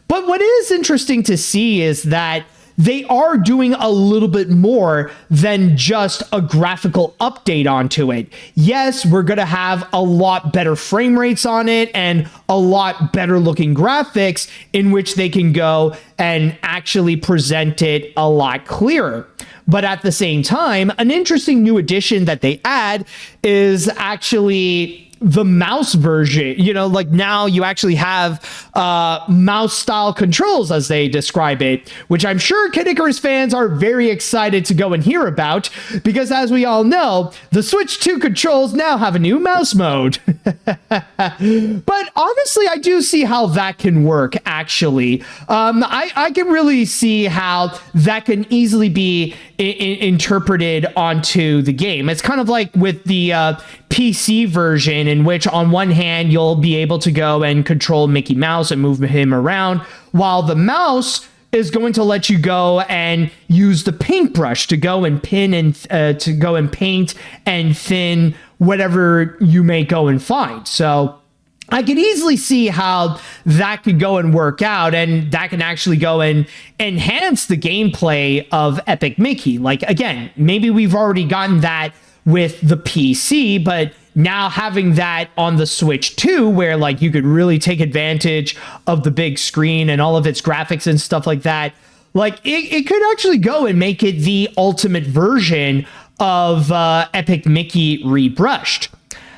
But what is interesting to see is that they are doing a little bit more than just a graphical update onto it. Yes, we're going to have a lot better frame rates on it and a lot better looking graphics in which they can go and actually present it a lot clearer. But at the same time, an interesting new addition that they add is actually the mouse version. You know, like now you actually have mouse style controls as they describe it, which I'm sure Kid Icarus fans are very excited to go and hear about, because as we all know, the Switch 2 controls now have a new mouse mode. But honestly, I do see how that can work, actually. I can really see how that can easily be interpreted onto the game. It's kind of like with the PC version, in which on one hand you'll be able to go and control Mickey Mouse and move him around, while the mouse is going to let you go and use the paintbrush to go and pin and to go and paint and thin whatever you may go and find. So I could easily see how that could go and work out, and that can actually go and enhance the gameplay of Epic Mickey. Like, again, maybe we've already gotten that with the PC, but now having that on the Switch 2, where like you could really take advantage of the big screen and all of its graphics and stuff like that, like it could actually go and make it the ultimate version of Epic Mickey Rebrushed.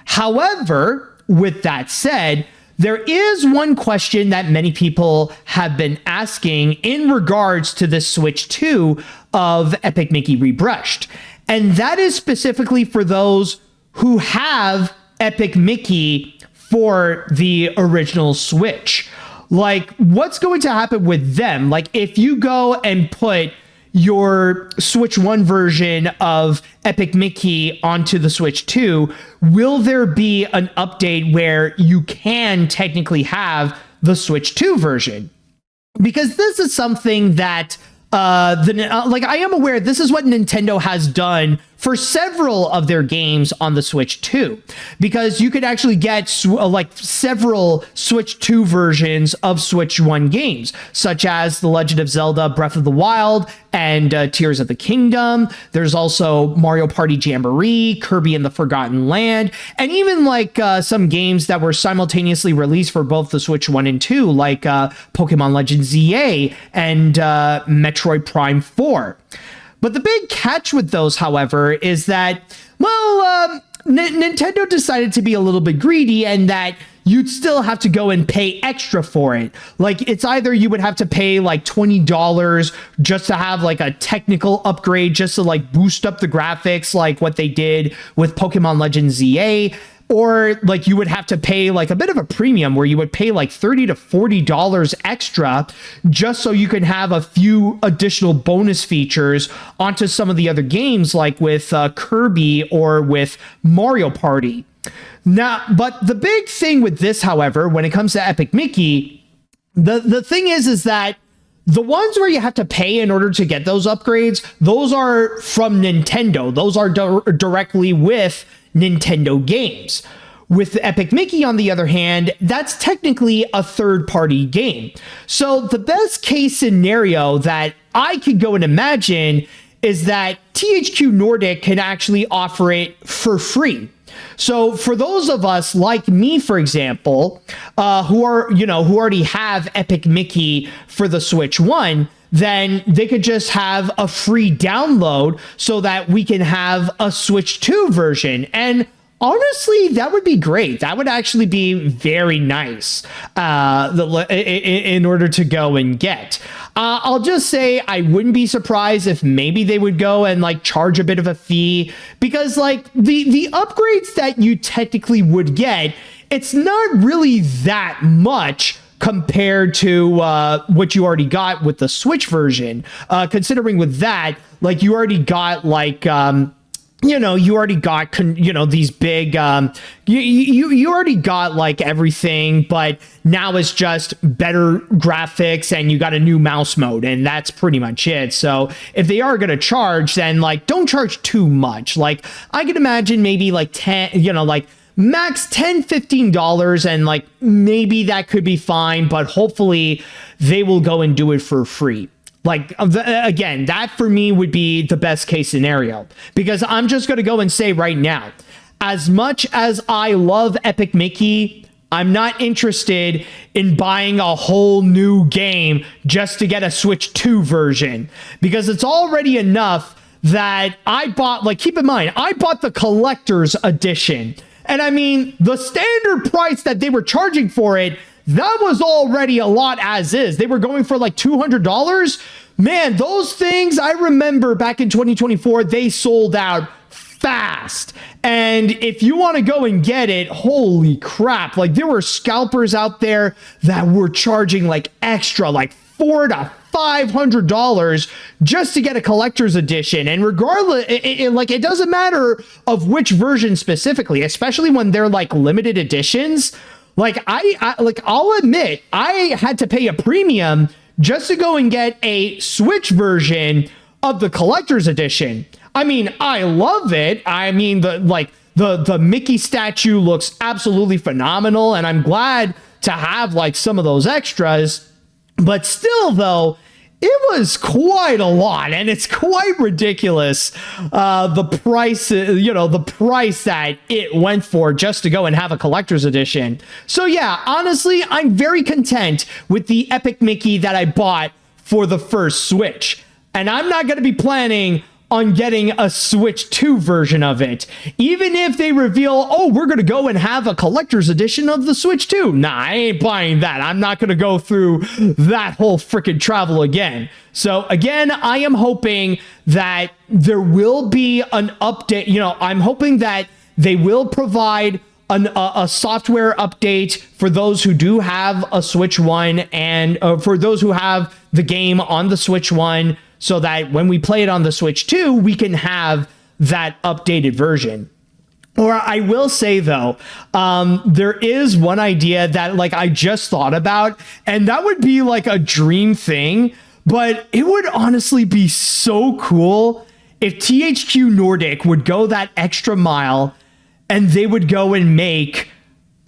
However, with that said, there is one question that many people have been asking in regards to the Switch 2 of Epic Mickey Rebrushed. And that is specifically for those who have Epic Mickey for the original Switch. Like, what's going to happen with them? Like, if you go and put your Switch 1 version of Epic Mickey onto the Switch 2, will there be an update where you can technically have the Switch 2 version? Because this is something that like I am aware this is what Nintendo has done for several of their games on the Switch 2, because you could actually get like several Switch 2 versions of Switch 1 games, such as The Legend of Zelda Breath of the Wild and Tears of the Kingdom. There's also Mario Party Jamboree, Kirby and the Forgotten Land, and even like some games that were simultaneously released for both the Switch 1 and 2, like Pokemon Legends ZA and Metroid Prime 4. But the big catch with those, however, is that, well, Nintendo decided to be a little bit greedy, and that you'd still have to go and pay extra for it. Like, it's either you would have to pay like $20 just to have like a technical upgrade, just to like boost up the graphics, like what they did with Pokemon Legends ZA, or like you would have to pay like a bit of a premium where you would pay like $30 to $40 extra just so you can have a few additional bonus features onto some of the other games, like with Kirby or with Mario Party. Now, but the big thing with this, however, when it comes to Epic Mickey, the thing is that the ones where you have to pay in order to get those upgrades, those are from Nintendo. Those are directly with Nintendo games. With Epic Mickey, on the other hand, that's technically a third-party game. So the best case scenario that I could go and imagine is that THQ Nordic can actually offer it for free. So for those of us like me, for example, who already have Epic Mickey for the Switch One, then they could just have a free download so that we can have a Switch 2 version. And honestly, that would be great. That would actually be very nice in order to go and get. I'll just say I wouldn't be surprised if maybe they would go and like charge a bit of a fee, because like the upgrades that you technically would get, it's not really that much compared to what you already got with the Switch version. Considering with that, like you already got like you already got, these big, you already got like everything, but now it's just better graphics and you got a new mouse mode, and that's pretty much it. So if they are going to charge, then like don't charge too much. Like I could imagine maybe like 10, like max $10, $15, and like maybe that could be fine, but hopefully they will go and do it for free. Like, again, that for me would be the best case scenario, because I'm just going to go and say right now, as much as I love Epic Mickey, I'm not interested in buying a whole new game just to get a Switch 2 version, because it's already enough that I bought, like, keep in mind, I bought the collector's edition. And I mean, the standard price that they were charging for it, that was already a lot as is. They were going for like $200. Man, those things, I remember back in 2024, they sold out fast. And if you want to go and get it, holy crap. Like there were scalpers out there that were charging like extra, like $400 to $500 just to get a collector's edition. And regardless, it doesn't matter of which version specifically, especially when they're like limited editions. Like I'll admit, I had to pay a premium just to go and get a Switch version of the collector's edition. I mean, I love it. I mean, the Mickey statue looks absolutely phenomenal, and I'm glad to have like some of those extras. But still, though, it was quite a lot, and it's quite ridiculous. The price, the price that it went for just to go and have a collector's edition. So yeah, honestly, I'm very content with the Epic Mickey that I bought for the first Switch. And I'm not going to be planning on getting a Switch 2 version of it. Even if they reveal, oh, we're going to go and have a collector's edition of the Switch 2. Nah, I ain't buying that. I'm not going to go through that whole freaking travel again. So again, I am hoping that there will be an update. I'm hoping that they will provide a software update for those who do have a Switch 1 and for those who have the game on the Switch 1, so that when we play it on the Switch 2, we can have that updated version. Or I will say, though, there is one idea that like I just thought about, and that would be like a dream thing, but it would honestly be so cool if THQ Nordic would go that extra mile and they would go and make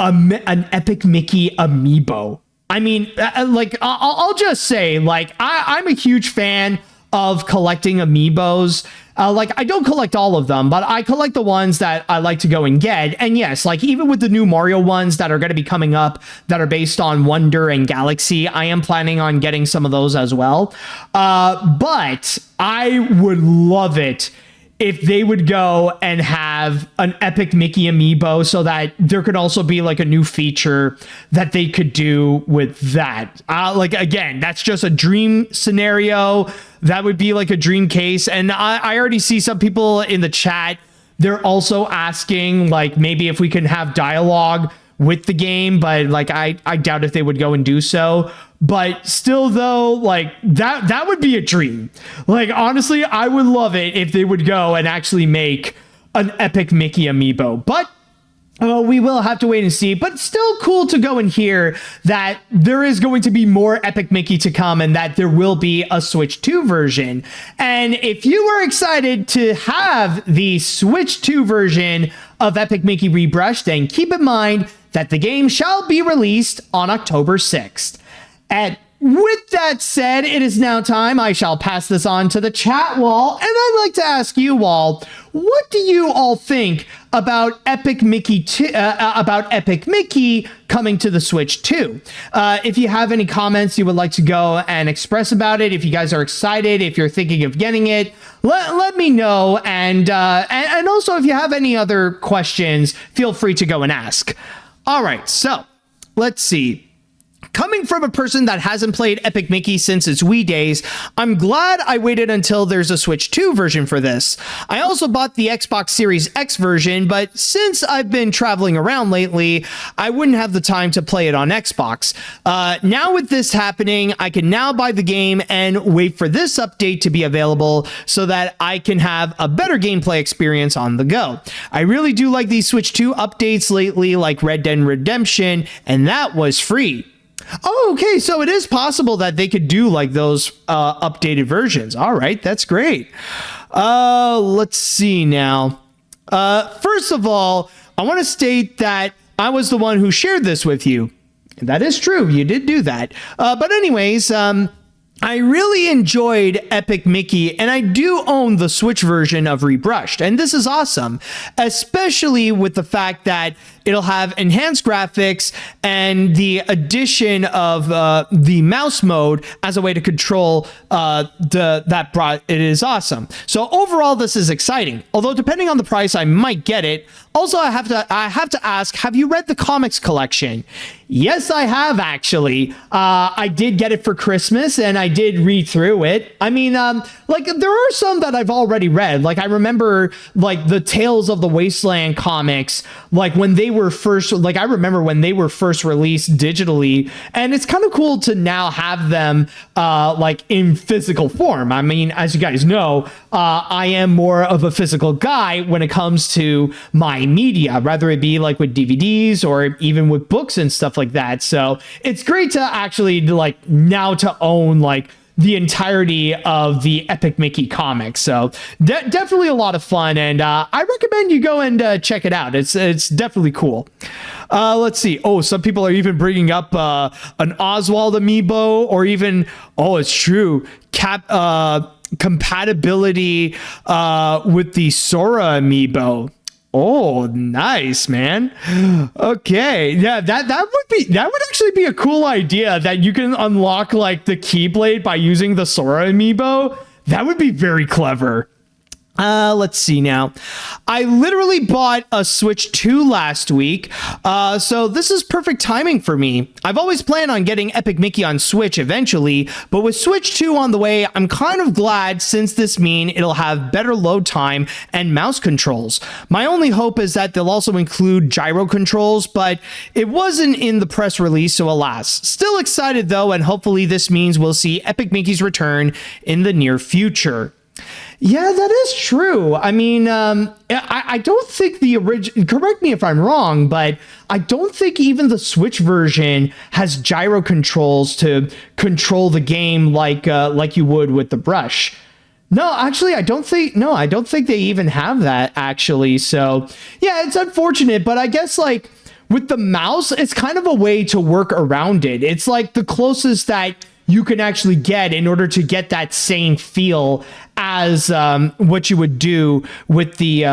an Epic Mickey amiibo. I mean, like, I'll just say, like, I'm a huge fan of collecting amiibos. Like, I don't collect all of them, but I collect the ones that I like to go and get. And yes, like, even with the new Mario ones that are going to be coming up that are based on Wonder and Galaxy, I am planning on getting some of those as well. But I would love it if they would go and have an Epic Mickey amiibo so that there could also be like a new feature that they could do with that. Like, again, that's just a dream scenario. That would be like a dream case. And I already see some people in the chat. They're also asking like maybe if we can have dialogue with the game, but like I doubt if they would go and do so. But still, though, like that would be a dream. Like, honestly, I would love it if they would go and actually make an Epic Mickey amiibo. But we will have to wait and see. But still cool to go and hear that there is going to be more Epic Mickey to come and that there will be a Switch 2 version. And if you are excited to have the Switch 2 version of Epic Mickey Rebrushed, then keep in mind that the game shall be released on October 6th. And with that said, it is now time. I shall pass this on to the chat wall, and I'd like to ask you all, what do you all think about Epic Mickey coming to the Switch 2? If you have any comments you would like to go and express about it, if you guys are excited, if you're thinking of getting it, let me know. And also, if you have any other questions, feel free to go and ask. All right, so let's see. Coming from a person that hasn't played Epic Mickey since its Wii days, I'm glad I waited until there's a Switch 2 version for this. I also bought the Xbox Series X version, but since I've been traveling around lately, I wouldn't have the time to play it on Xbox. Now with this happening, I can now buy the game and wait for this update to be available so that I can have a better gameplay experience on the go. I really do like these Switch 2 updates lately, like Red Dead Redemption, and that was free. Oh, okay, so it is possible that they could do like those updated versions. All right, that's great. Let's see now. First of all, I want to state that I was the one who shared this with you. That is true, you did do that. But anyways, I really enjoyed Epic Mickey, and I do own the Switch version of Rebrushed, and this is awesome, especially with the fact that it'll have enhanced graphics and the addition of the mouse mode as a way to control it is awesome. So overall, this is exciting. Although depending on the price, I might get it. Also, I have to ask, have you read the comics collection? Yes, I have actually. I did get it for Christmas, and I did read through it. I mean, like there are some that I've already read. Like I remember, like the Tales of the Wasteland comics, like when they were first, like I remember when they were first released digitally, and it's kind of cool to now have them like in physical form. I mean, as you guys know, I am more of a physical guy when it comes to my media, whether it be like with DVDs or even with books and stuff like that. So it's great to actually like now to own like the entirety of the Epic Mickey comics. So definitely a lot of fun, and I recommend you go and check it out. It's definitely cool. Let's see. Oh, some people are even bringing up an Oswald amiibo, or even, oh, it's true, compatibility with the Sora amiibo. Oh, nice, man. Okay. Yeah, that would actually be a cool idea, that you can unlock like the Keyblade by using the Sora amiibo. That would be very clever. Let's see now. I literally bought a Switch 2 last week, so this is perfect timing for me. I've always planned on getting Epic Mickey on Switch eventually, but with Switch 2 on the way, I'm kind of glad, since this means it'll have better load time and mouse controls. My only hope is that they'll also include gyro controls, but it wasn't in the press release, so alas. Still excited though, and hopefully this means we'll see Epic Mickey's return in the near future. Yeah, that is true. I mean, I don't think the original, correct me if I'm wrong, but I don't think even the Switch version has gyro controls to control the game like you would with the brush. No, actually, I don't think they even have that, actually. So yeah, it's unfortunate, but I guess like with the mouse, it's kind of a way to work around it. It's like the closest that you can actually get in order to get that same feel as what you would do with the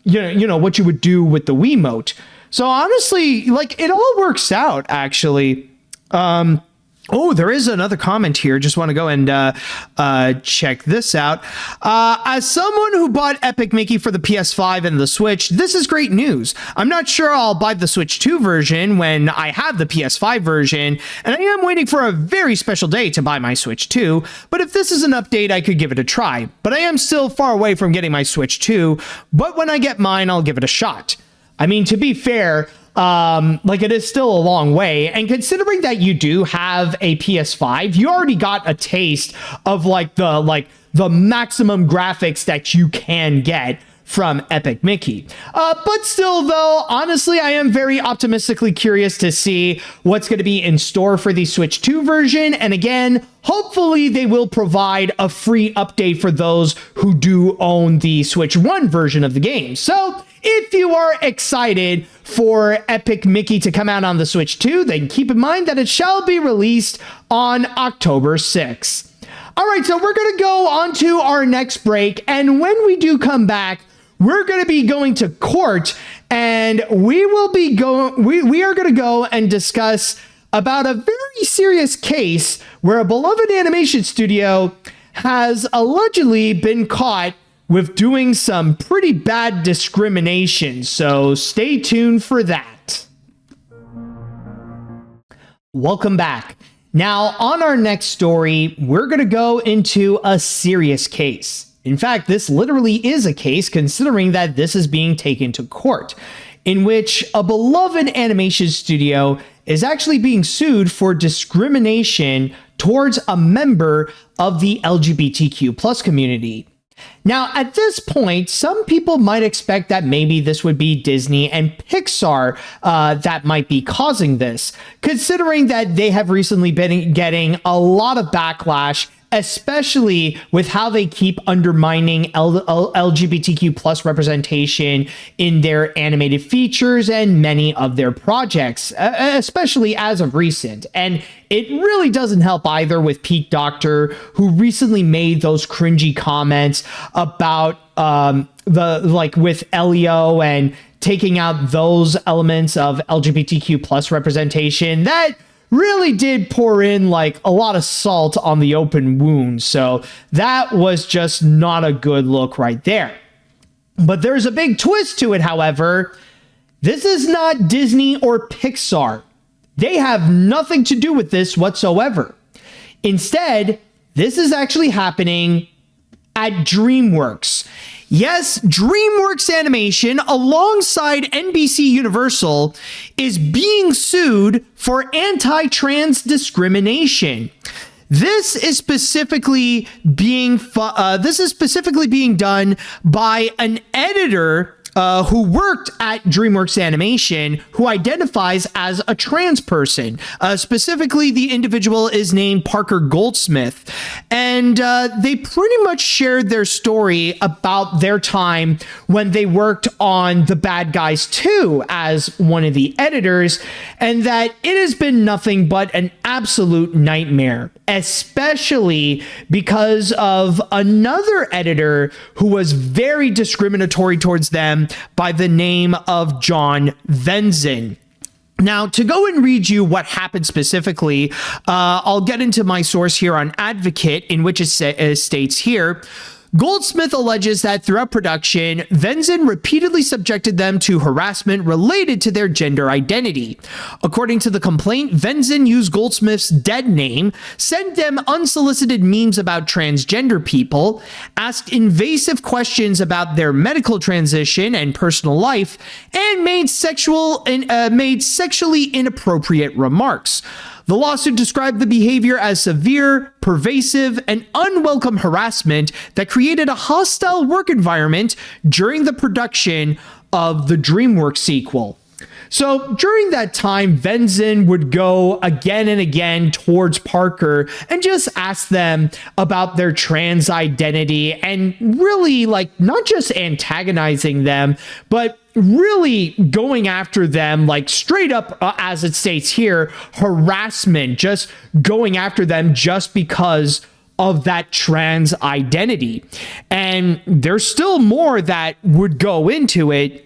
what you would do with the Wiimote. So honestly, like it all works out actually. Oh, there is another comment here. Just want to go and check this out. As someone who bought Epic Mickey for the PS5 and the Switch, this is great news. I'm not sure I'll buy the Switch 2 version when I have the PS5 version, and I am waiting for a very special day to buy my Switch 2, but if this is an update, I could give it a try. But I am still far away from getting my Switch 2, but when I get mine, I'll give it a shot. I mean, to be fair, it is still a long way, and considering that you do have a PS5, you already got a taste of the maximum graphics that you can get from Epic Mickey. But still, though, honestly, I am very optimistically curious to see what's going to be in store for the Switch 2 version. And again, hopefully they will provide a free update for those who do own the Switch 1 version of the game. So if you are excited for Epic Mickey to come out on the Switch 2, then keep in mind that it shall be released on October 6th. All right, so we're going to go on to our next break, and when we do come back, we're going to be going to court, and we are going to go and discuss about a very serious case where a beloved animation studio has allegedly been caught with doing some pretty bad discrimination. So stay tuned for that. Welcome back. Now, on our next story, we're going to go into a serious case. In fact, this literally is a case, considering that this is being taken to court, in which a beloved animation studio is actually being sued for discrimination towards a member of the LGBTQ plus community. Now, at this point, some people might expect that maybe this would be Disney and Pixar that might be causing this, considering that they have recently been getting a lot of backlash, especially with how they keep undermining LGBTQ plus representation in their animated features and many of their projects, especially as of recent. And it really doesn't help either with Pete Docter, who recently made those cringy comments about with Elio and taking out those elements of LGBTQ plus representation that really did pour in a lot of salt on the open wound. So that was just not a good look right there. But there's a big twist to it, however. This is not Disney or Pixar. They have nothing to do with this whatsoever. Instead, this is actually happening at DreamWorks. Yes, DreamWorks Animation, alongside NBC Universal, is being sued for anti-trans discrimination. This is specifically being done by an editor who worked at DreamWorks Animation, who identifies as a trans person. Specifically, the individual is named Parker Goldsmith. And they pretty much shared their story about their time when they worked on The Bad Guys 2 as one of the editors, and that it has been nothing but an absolute nightmare, especially because of another editor who was very discriminatory towards them by the name of John Venzen. Now, to go and read you what happened specifically, I'll get into my source here on Advocate, in which it states here, Goldsmith alleges that throughout production, Venzen repeatedly subjected them to harassment related to their gender identity. According to the complaint, Venzen used Goldsmith's dead name, sent them unsolicited memes about transgender people, asked invasive questions about their medical transition and personal life, and made sexually inappropriate remarks. The lawsuit described the behavior as severe, pervasive, and unwelcome harassment that created a hostile work environment during the production of the DreamWorks sequel. So during that time, Venzen would go again and again towards Parker and just ask them about their trans identity, and really not just antagonizing them, but really going after them, straight up, as it states here, harassment, just going after them just because of that trans identity. And there's still more that would go into it.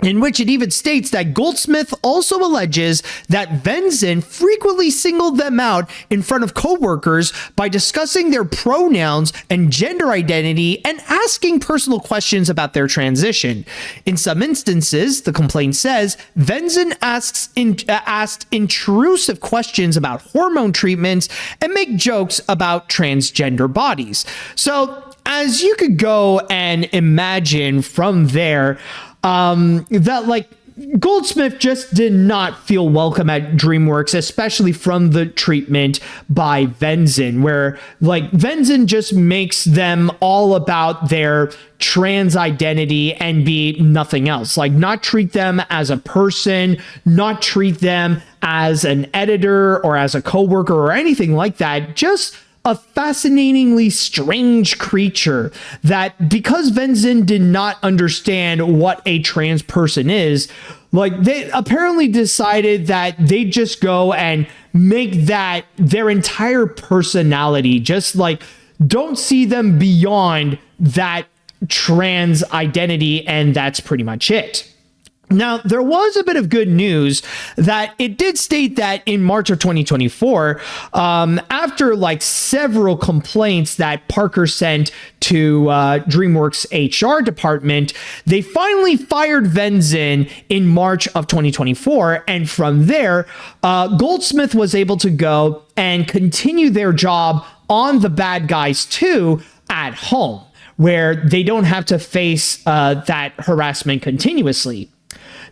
in which it even states that Goldsmith also alleges that Venson frequently singled them out in front of coworkers by discussing their pronouns and gender identity and asking personal questions about their transition. In some instances, the complaint says, Venson asked intrusive questions about hormone treatments and make jokes about transgender bodies. So, as you could go and imagine from there, that like Goldsmith just did not feel welcome at DreamWorks, especially from the treatment by Venson, where like Venson just makes them all about their trans identity and be nothing else. Like not treat them as a person, not treat them as an editor or as a coworker or anything like that. Just a fascinatingly strange creature that, because Venson did not understand what a trans person is, like they apparently decided that they just go and make that their entire personality. Just like don't see them beyond that trans identity, and that's pretty much it. Now, there was a bit of good news that it did state that in March of 2024, after like several complaints that Parker sent to DreamWorks HR department, they finally fired Venson in March of 2024. And from there, Goldsmith was able to go and continue their job on The Bad Guys 2 at home, where they don't have to face that harassment continuously.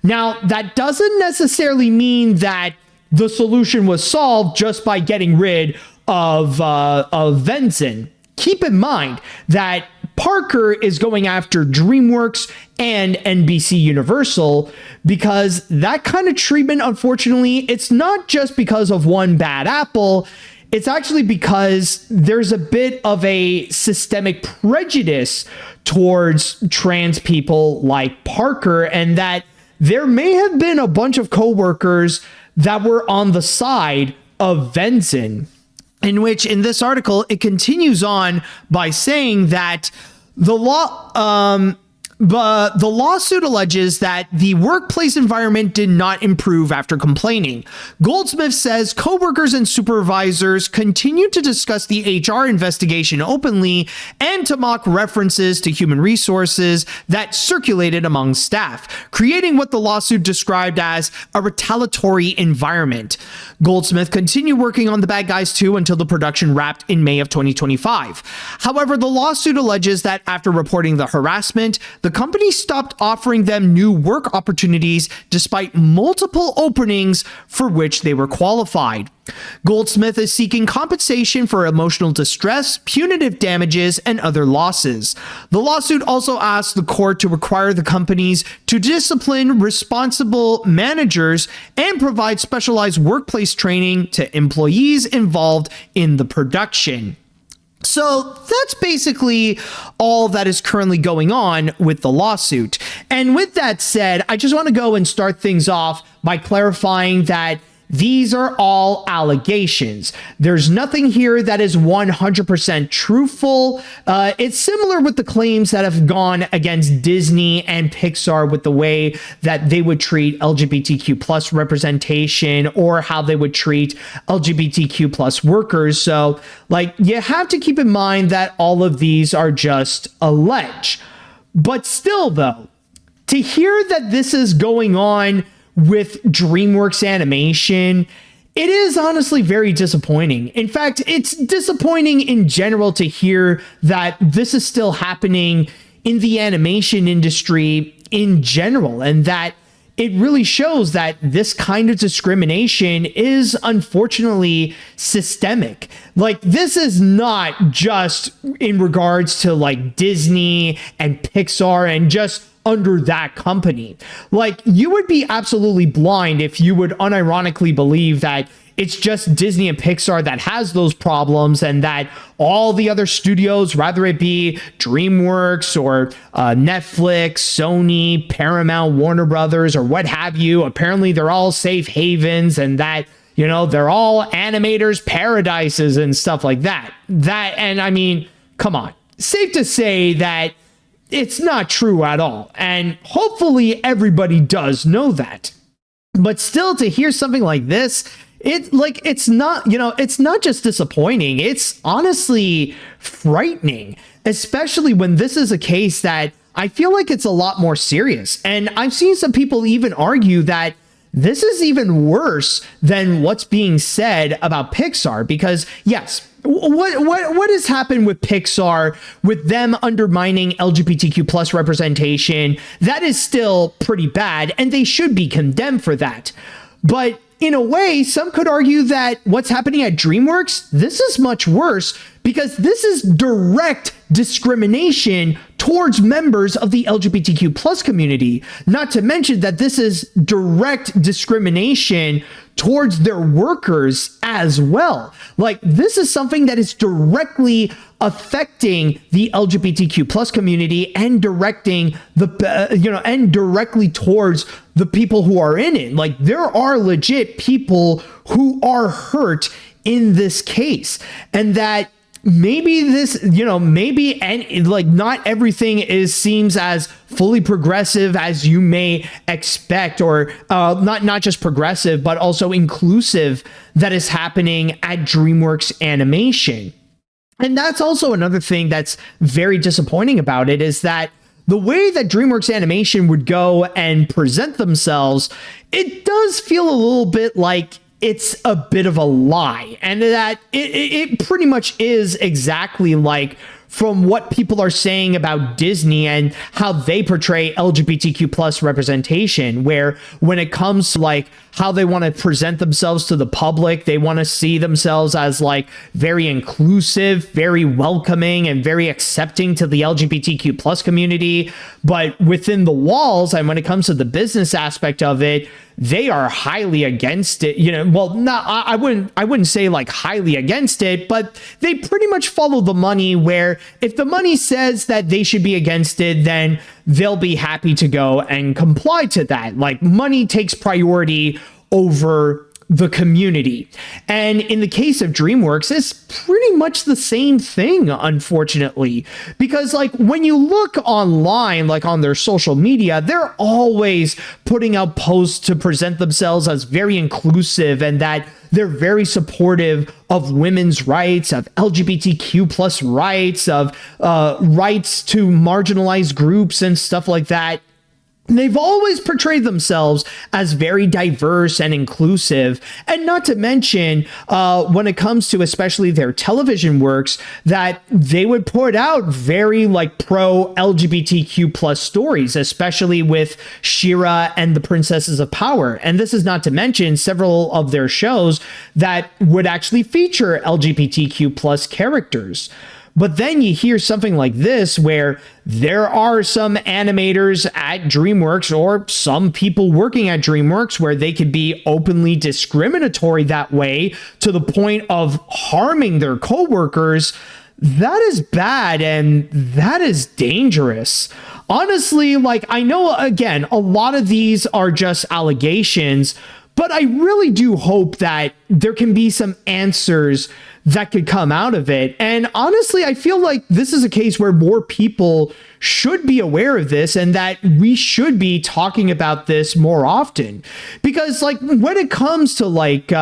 Now, that doesn't necessarily mean that the solution was solved just by getting rid of Venson. Keep in mind that Parker is going after DreamWorks and NBC Universal because that kind of treatment, unfortunately, it's not just because of one bad apple. It's actually because there's a bit of a systemic prejudice towards trans people like Parker, and that there may have been a bunch of coworkers that were on the side of Venson, in which in this article, it continues on by saying that the lawsuit alleges that the workplace environment did not improve after complaining. Goldsmith says coworkers and supervisors continued to discuss the HR investigation openly and to mock references to human resources that circulated among staff, creating what the lawsuit described as a retaliatory environment. Goldsmith continued working on The Bad Guys 2 until the production wrapped in May of 2025. However, the lawsuit alleges that after reporting the harassment, the company stopped offering them new work opportunities despite multiple openings for which they were qualified. Goldsmith is seeking compensation for emotional distress, punitive damages, and other losses. The lawsuit also asks the court to require the companies to discipline responsible managers and provide specialized workplace training to employees involved in the production. So that's basically all that is currently going on with the lawsuit. And with that said, I just want to go and start things off by clarifying that these are all allegations. There's nothing here that is 100% truthful. It's similar with the claims that have gone against Disney and Pixar with the way that they would treat LGBTQ plus representation or how they would treat LGBTQ plus workers. So, like, you have to keep in mind that all of these are just alleged. But still, though, to hear that this is going on with DreamWorks Animation, it is honestly very disappointing. In fact, it's disappointing in general to hear that this is still happening in the animation industry in general, and that it really shows that this kind of discrimination is unfortunately systemic. Like, this is not just in regards to like Disney and Pixar and just under that company. Like, you would be absolutely blind if you would unironically believe that it's just Disney and Pixar that has those problems and that all the other studios, whether it be DreamWorks or Netflix, Sony, Paramount, Warner Brothers, or what have you, apparently they're all safe havens and that, you know, they're all animators' paradises and stuff like that. And I mean, come on. Safe to say that it's not true at all. And hopefully everybody does know that. But still, to hear something like this, it's not, it's not just disappointing. It's honestly frightening, especially when this is a case that I feel like it's a lot more serious. And I've seen some people even argue that this is even worse than what's being said about Pixar, because yes, what has happened with Pixar, with them undermining LGBTQ plus representation, that is still pretty bad, and they should be condemned for that. But in a way, some could argue that what's happening at DreamWorks, this is much worse, because this is direct discrimination towards members of the LGBTQ plus community. Not to mention that this is direct discrimination towards their workers as well. Like, this is something that is directly affecting the LGBTQ plus community and directing and directly towards the people who are in it. Like, there are legit people who are hurt in this case, and that maybe this, maybe, and like, not everything seems as fully progressive as you may expect, or not just progressive, but also inclusive, that is happening at DreamWorks Animation. And that's also another thing that's very disappointing about it, is that the way that DreamWorks Animation would go and present themselves, it does feel a little bit like it's a bit of a lie, and that it pretty much is exactly like from what people are saying about Disney and how they portray LGBTQ plus representation, where when it comes to like how they want to present themselves to the public, they want to see themselves as like very inclusive, very welcoming, and very accepting to the LGBTQ plus community. But within the walls, and when it comes to the business aspect of it, they are highly against it. I wouldn't say like highly against it, but they pretty much follow the money, where if the money says that they should be against it, then they'll be happy to go and comply to that. Like, money takes priority over the community. And in the case of DreamWorks, it's pretty much the same thing, unfortunately, because like when you look online, like on their social media, they're always putting out posts to present themselves as very inclusive, and that they're very supportive of women's rights, of LGBTQ plus rights, of rights to marginalized groups and stuff like that. They've always portrayed themselves as very diverse and inclusive, and not to mention when it comes to especially their television works, that they would put out very like pro LGBTQ plus stories, especially with She-Ra and the Princesses of Power. And this is not to mention several of their shows that would actually feature LGBTQ plus characters. But then you hear something like this, where there are some animators at DreamWorks, or some people working at DreamWorks, where they could be openly discriminatory that way to the point of harming their coworkers. That is bad, and that is dangerous. Honestly, like, I know, again, a lot of these are just allegations, but I really do hope that there can be some answers that could come out of it. And honestly, I feel like this is a case where more people should be aware of this, and that we should be talking about this more often, because like when it comes to like the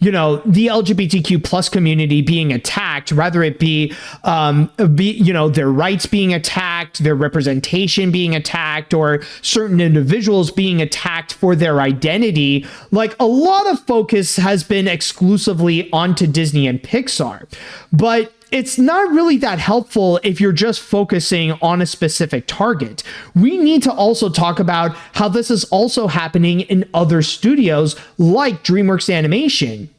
LGBTQ plus community being attacked, rather it be their rights being attacked, their representation being attacked, or certain individuals being attacked for their identity, like a lot of focus has been exclusively onto Disney and Pixar. But it's not really that helpful if you're just focusing on a specific target. We need to also talk about how this is also happening in other studios like DreamWorks Animation.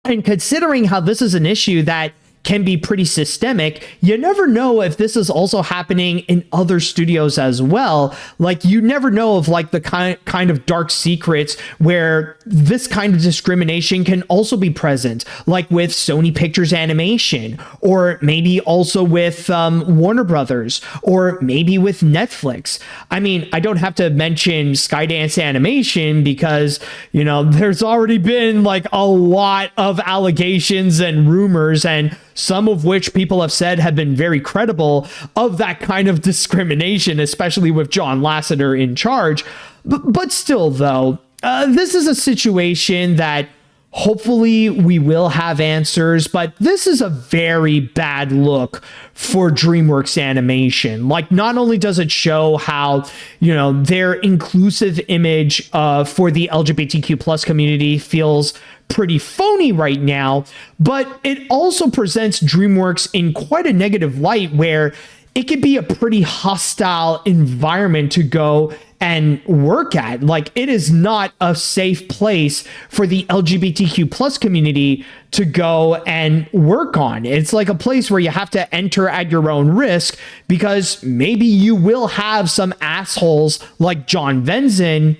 And considering how this is an issue that can be pretty systemic, you never know if this is also happening in other studios as well. Like, you never know of like the kind of dark secrets where this kind of discrimination can also be present, like with Sony Pictures Animation, or maybe also with Warner Brothers, or maybe with Netflix. I mean, I don't have to mention Skydance Animation, because there's already been like a lot of allegations and rumors, and some of which people have said have been very credible of that kind of discrimination, especially with John Lasseter in charge. But still, though, this is a situation that hopefully we will have answers, but this is a very bad look for DreamWorks Animation. Like, not only does it show how, their inclusive image for the LGBTQ plus community feels pretty phony right now, but it also presents DreamWorks in quite a negative light where it could be a pretty hostile environment to go and work at. Like, it is not a safe place for the LGBTQ plus community to go and work on. It's like a place where you have to enter at your own risk, because maybe you will have some assholes like John Venson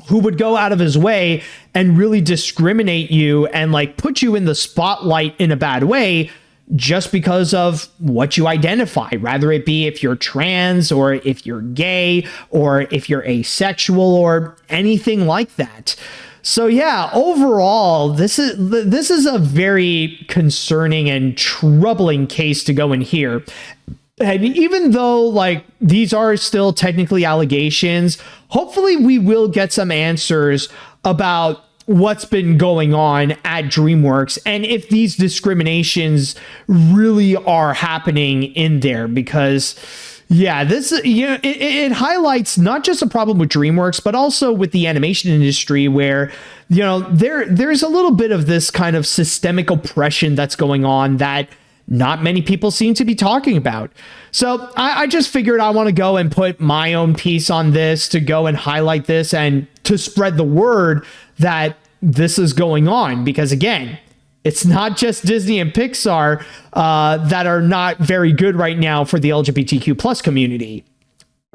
who would go out of his way and really discriminate you and like put you in the spotlight in a bad way, just because of what you identify, rather it be if you're trans or if you're gay or if you're asexual or anything like that. So yeah, overall, this is a very concerning and troubling case to go in here. And even though like these are still technically allegations, hopefully we will get some answers about what's been going on at DreamWorks and if these discriminations really are happening in there, because yeah, this, it highlights not just a problem with DreamWorks, but also with the animation industry where, there's a little bit of this kind of systemic oppression that's going on that not many people seem to be talking about. So I just figured I want to go and put my own piece on this to go and highlight this and to spread the word that this is going on, because again, it's not just Disney and Pixar that are not very good right now for the LGBTQ plus community.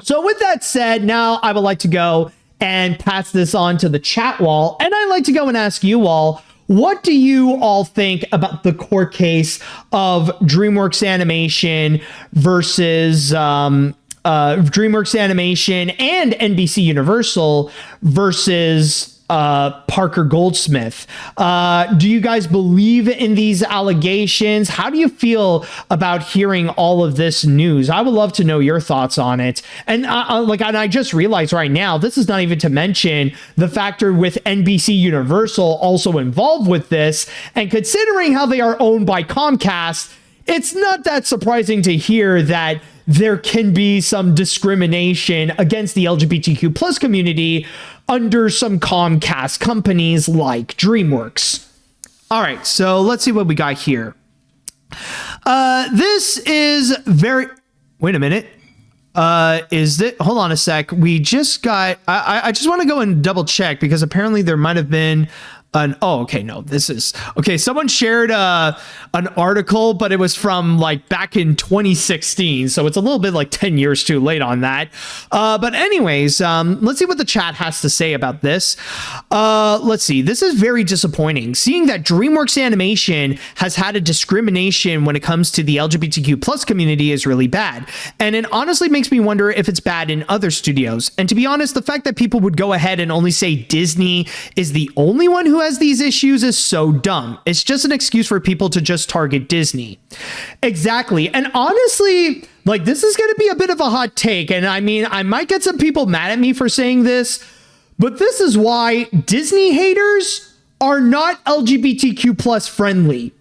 So with that said, now I would like to go and pass this on to the chat wall, and I'd like to go and ask you all, what do you all think about the court case of DreamWorks Animation versus DreamWorks Animation and NBC Universal versus Parker Goldsmith? Do you guys believe in these allegations? How do you feel about hearing all of this news? I would love to know your thoughts on it. And I just realized right now, this is not even to mention the factor with NBC Universal also involved with this. And considering how they are owned by Comcast, it's not that surprising to hear that there can be some discrimination against the LGBTQ plus community under some Comcast companies like DreamWorks. All right, so let's see what we got here. This is very... Wait a minute. Hold on a sec. We just got... I just want to go and double check, because apparently there might have been someone shared an article, but it was from like back in 2016, so it's a little bit like 10 years too late on that. But anyways, let's see what the chat has to say about this. Let's see. This is very disappointing. Seeing that DreamWorks Animation has had a discrimination when it comes to the LGBTQ plus community is really bad, and it honestly makes me wonder if it's bad in other studios. And to be honest, the fact that people would go ahead and only say Disney is the only one who has these issues is so dumb. It's just an excuse for people to just target Disney. Exactly. And honestly, like, this is going to be a bit of a hot take. And I mean, I might get some people mad at me for saying this, but this is why Disney haters are not LGBTQ plus friendly.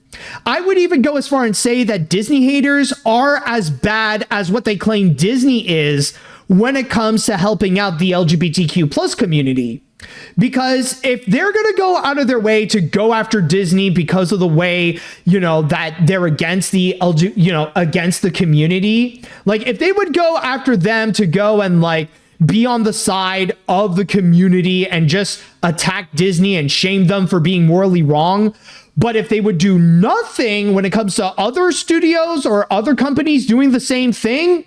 I would even go as far and say that Disney haters are as bad as what they claim Disney is when it comes to helping out the LGBTQ plus community. Because if they're going to go out of their way to go after Disney because of the way, that they're against the against the community, like if they would go after them to go and like be on the side of the community and just attack Disney and shame them for being morally wrong, but if they would do nothing when it comes to other studios or other companies doing the same thing,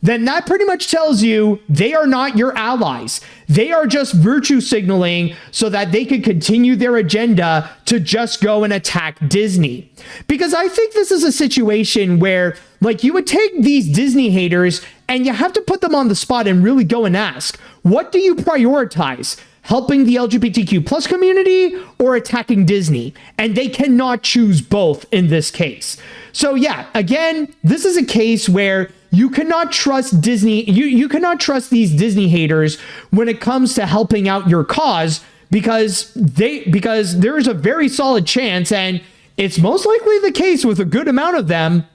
then that pretty much tells you they are not your allies. They are just virtue signaling so that they could continue their agenda to just go and attack Disney. Because I think this is a situation where, like, you would take these Disney haters and you have to put them on the spot and really go and ask, what do you prioritize? helping the LGBTQ plus community or attacking Disney. And they cannot choose both in this case. So yeah, again, this is a case where you cannot trust Disney. You cannot trust these Disney haters when it comes to helping out your cause, because there is a very solid chance, and it's most likely the case with a good amount of them,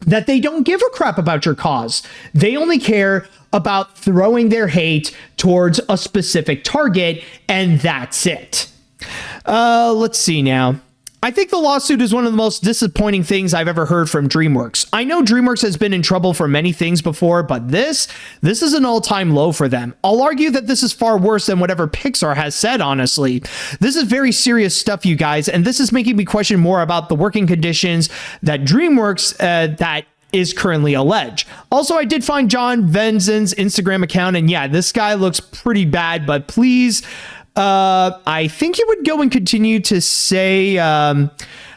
that they don't give a crap about your cause. They only care about throwing their hate towards a specific target, and that's it. Let's see now. I think the lawsuit is one of the most disappointing things I've ever heard from DreamWorks. I know DreamWorks has been in trouble for many things before, but this is an all-time low for them. I'll argue that this is far worse than whatever Pixar has said, honestly. This is very serious stuff, you guys, and this is making me question more about the working conditions that DreamWorks that is currently alleged. Also, I did find John Venzen's Instagram account, and yeah, this guy looks pretty bad, but please, I think you would go and continue to say, if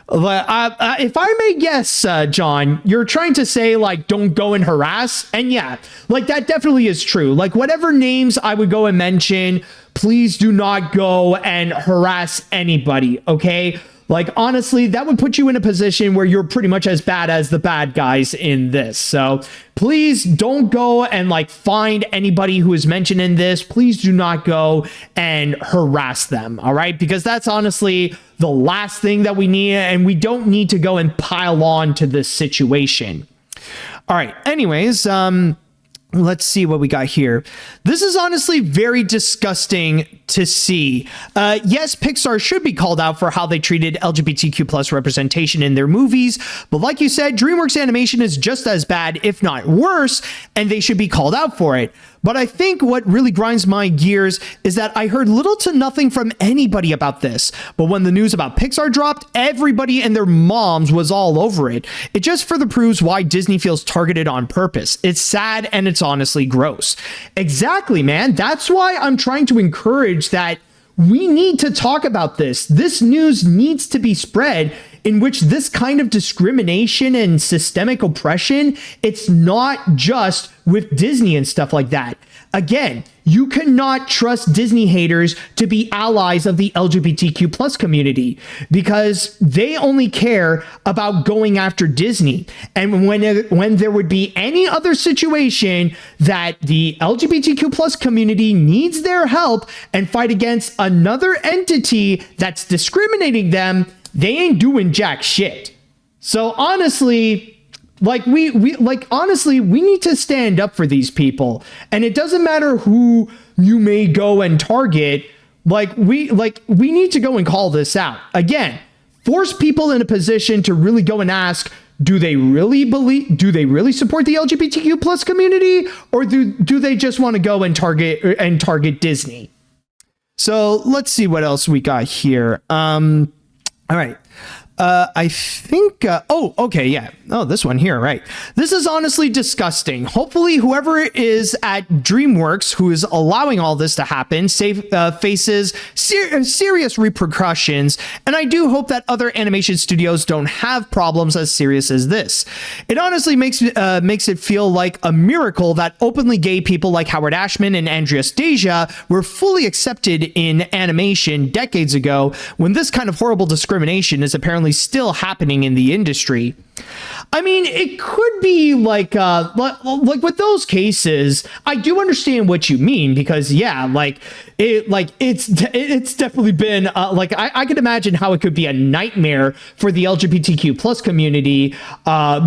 I may guess, John, you're trying to say, like, don't go and harass. And yeah, like, that definitely is true. Like, whatever names I would go and mention, please do not go and harass anybody, okay? Like, honestly, that would put you in a position where you're pretty much as bad as the bad guys in this. So please don't go and like find anybody who is mentioned in this. Please do not go and harass them. All right. Because that's honestly the last thing that we need. And we don't need to go and pile on to this situation. All right. Anyways, let's see what we got here. This is honestly very disgusting to see. Yes, Pixar should be called out for how they treated LGBTQ plus representation in their movies, but like you said, DreamWorks Animation is just as bad, if not worse, and they should be called out for it. But I think what really grinds my gears is that I heard little to nothing from anybody about this. But when the news about Pixar dropped, everybody and their moms was all over it. It just further proves why Disney feels targeted on purpose. It's sad and it's honestly gross. Exactly, man. That's why I'm trying to encourage that we need to talk about this. This news needs to be spread, in which this kind of discrimination and systemic oppression, it's not just with Disney and stuff like that. Again, you cannot trust Disney haters to be allies of the LGBTQ plus community, because they only care about going after Disney. And when there would be any other situation that the LGBTQ plus community needs their help and fight against another entity that's discriminating them, they ain't doing jack shit. So honestly, like we need to stand up for these people. And it doesn't matter who you may go and target. We need to go and call this out. Again, force people in a position to really go and ask, do they really support the LGBTQ plus community, or do they just want to go and target Disney? So let's see what else we got here. All right. I think, okay, yeah. Oh, this one here, right. This is honestly disgusting. Hopefully whoever is at DreamWorks who is allowing all this to happen faces serious repercussions, and I do hope that other animation studios don't have problems as serious as this. It honestly makes it feel like a miracle that openly gay people like Howard Ashman and Andrea Stasia were fully accepted in animation decades ago, when this kind of horrible discrimination is apparently still happening in the industry. I mean, it could be like with those cases, I do understand what you mean, because yeah, it's definitely been I could imagine how it could be a nightmare for the LGBTQ plus community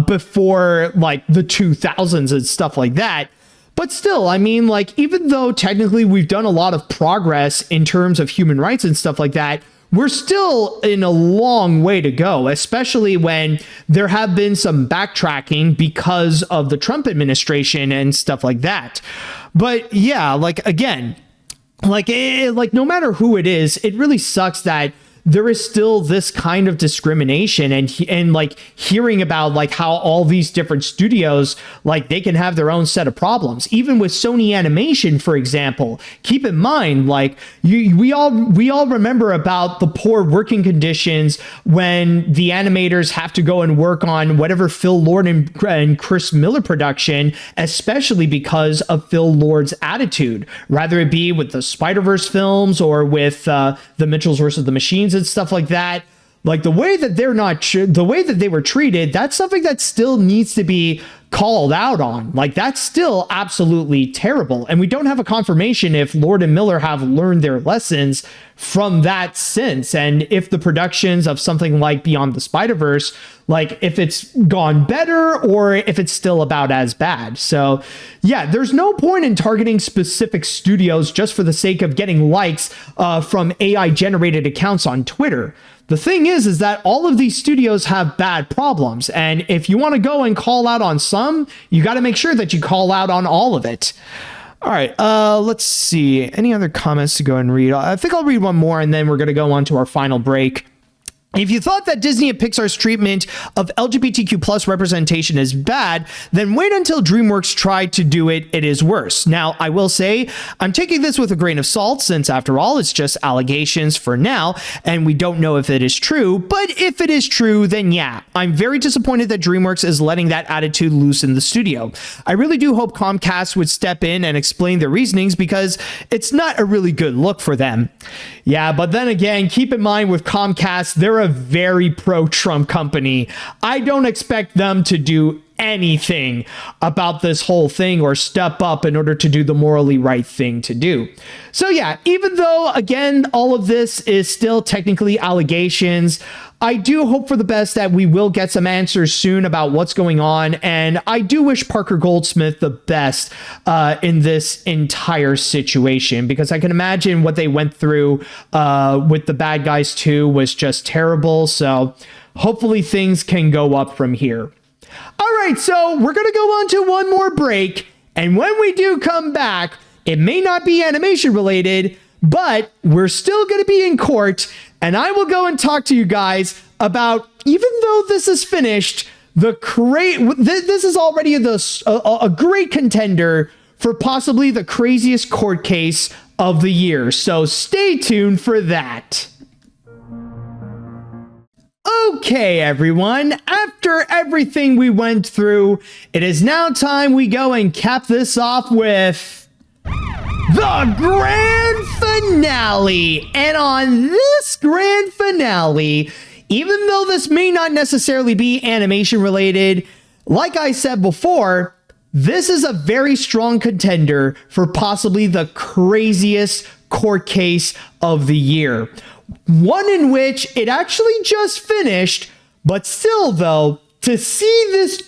before like the 2000s and stuff like that. But still, I mean, like, even though technically we've done a lot of progress in terms of human rights and stuff like that, we're still in a long way to go, especially when there have been some backtracking because of the Trump administration and stuff like that. But yeah, like, again, no matter who it is, it really sucks that there is still this kind of discrimination, and like hearing about like how all these different studios, like they can have their own set of problems. Even with Sony Animation, for example, keep in mind, like we all remember about the poor working conditions when the animators have to go and work on whatever Phil Lord and Chris Miller production, especially because of Phil Lord's attitude, rather it be with the Spider-Verse films or with the Mitchells versus the Machines and stuff like that. Like the way that the way that they were treated, that's something that still needs to be called out on. Like that's still absolutely terrible. And we don't have a confirmation if Lord and Miller have learned their lessons from that since. And if the productions of something like Beyond the Spider-Verse, like if it's gone better or if it's still about as bad. So yeah, there's no point in targeting specific studios just for the sake of getting likes from AI generated accounts on Twitter. The thing is that all of these studios have bad problems. And if you want to go and call out on some, you got to make sure that you call out on all of it. All right, let's see. Any other comments to go and read? I think I'll read one more and then we're going to go on to our final break. If you thought that Disney and Pixar's treatment of LGBTQ plus representation is bad, then wait until DreamWorks tried to do it. It is worse. Now, I will say, I'm taking this with a grain of salt, since after all, it's just allegations for now, and we don't know if it is true. But if it is true, then yeah, I'm very disappointed that DreamWorks is letting that attitude loose in the studio. I really do hope Comcast would step in and explain their reasonings, because it's not a really good look for them. Yeah, but then again, keep in mind with Comcast, they're a very pro-Trump company. I don't expect them to do anything about this whole thing or step up in order to do the morally right thing to do. So yeah, even though, again, all of this is still technically allegations, I do hope for the best that we will get some answers soon about what's going on. And I do wish Parker Goldsmith the best in this entire situation, because I can imagine what they went through with the Bad Guys 2 was just terrible. So hopefully things can go up from here. All right, so we're going to go on to one more break. And when we do come back, it may not be animation related, but we're still going to be in court. And I will go and talk to you guys about, even though this is finished, this is already a great contender for possibly the craziest court case of the year. So stay tuned for that. Okay, everyone, after everything we went through, it is now time we go and cap this off with the grand finale. And on this grand finale, even though this may not necessarily be animation related, like I said before, this is a very strong contender for possibly the craziest court case of the year. One in which it actually just finished, but still though, to see this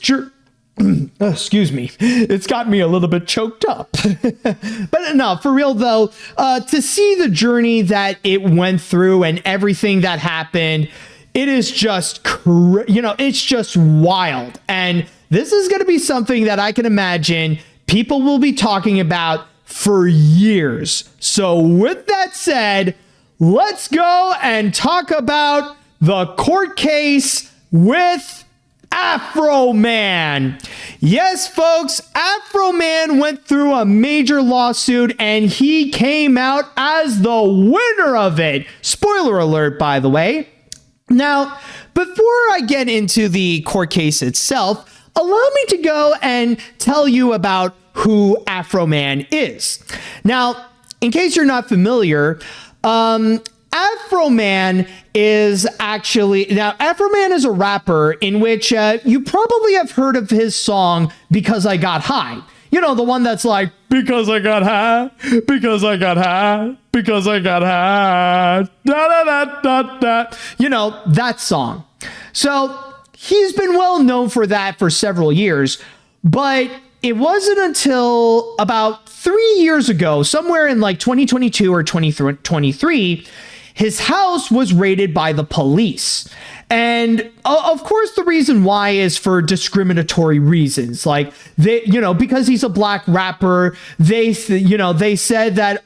excuse me, it's got me a little bit choked up. But no, for real though, to see the journey that it went through and everything that happened, it is just, it's just wild. And this is going to be something that I can imagine people will be talking about for years. So with that said, let's go and talk about the court case with Afroman. Yes, folks, Afroman went through a major lawsuit and he came out as the winner of it. Spoiler alert, by the way. Now, before I get into the court case itself, allow me to go and tell you about who Afroman is. Now, in case you're not familiar, Afroman is Afroman is a rapper in which you probably have heard of his song, Because I Got High. You know, the one that's like, because I got high, because I got high, because I got high, da da da da da. You know, that song. So he's been well known for that for several years, but it wasn't until about 3 years ago, somewhere in like 2022 or 2023, his house was raided by the police. And of course, the reason why is for discriminatory reasons. Like because he's a black rapper, they said that,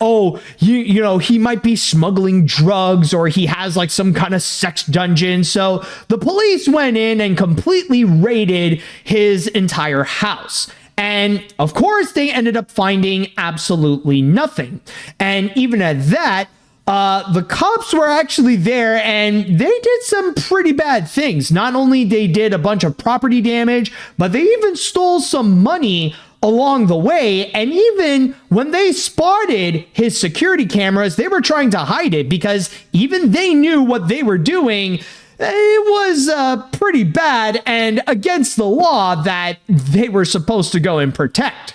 he might be smuggling drugs or he has like some kind of sex dungeon. So the police went in and completely raided his entire house. And of course, they ended up finding absolutely nothing. And even at that, the cops were actually there and they did some pretty bad things. Not only they did a bunch of property damage, but they even stole some money along the way. And even when they spotted his security cameras, they were trying to hide it because even they knew what they were doing. It was pretty bad and against the law that they were supposed to go and protect.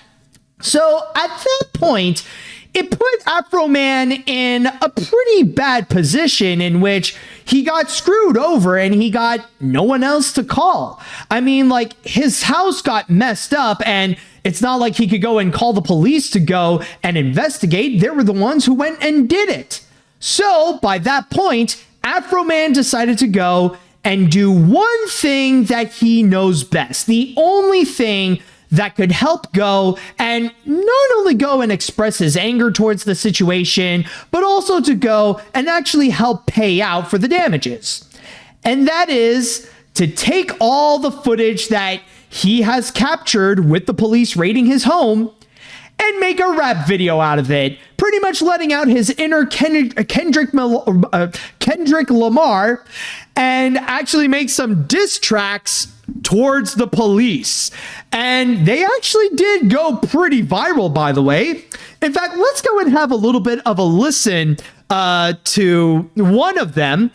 So at that point, it put Afroman in a pretty bad position in which he got screwed over and he got no one else to call. I mean, like, his house got messed up and it's not like he could go and call the police to go and investigate. They were the ones who went and did it. So by that point, Afroman decided to go and do one thing that he knows best. The only thing that could help go and not only go and express his anger towards the situation, but also to go and actually help pay out for the damages. And that is to take all the footage that he has captured with the police raiding his home and make a rap video out of it, pretty much letting out his inner Kendrick Lamar and actually make some diss tracks towards the police. And they actually did go pretty viral, by the way. In fact, let's go and have a little bit of a listen to one of them.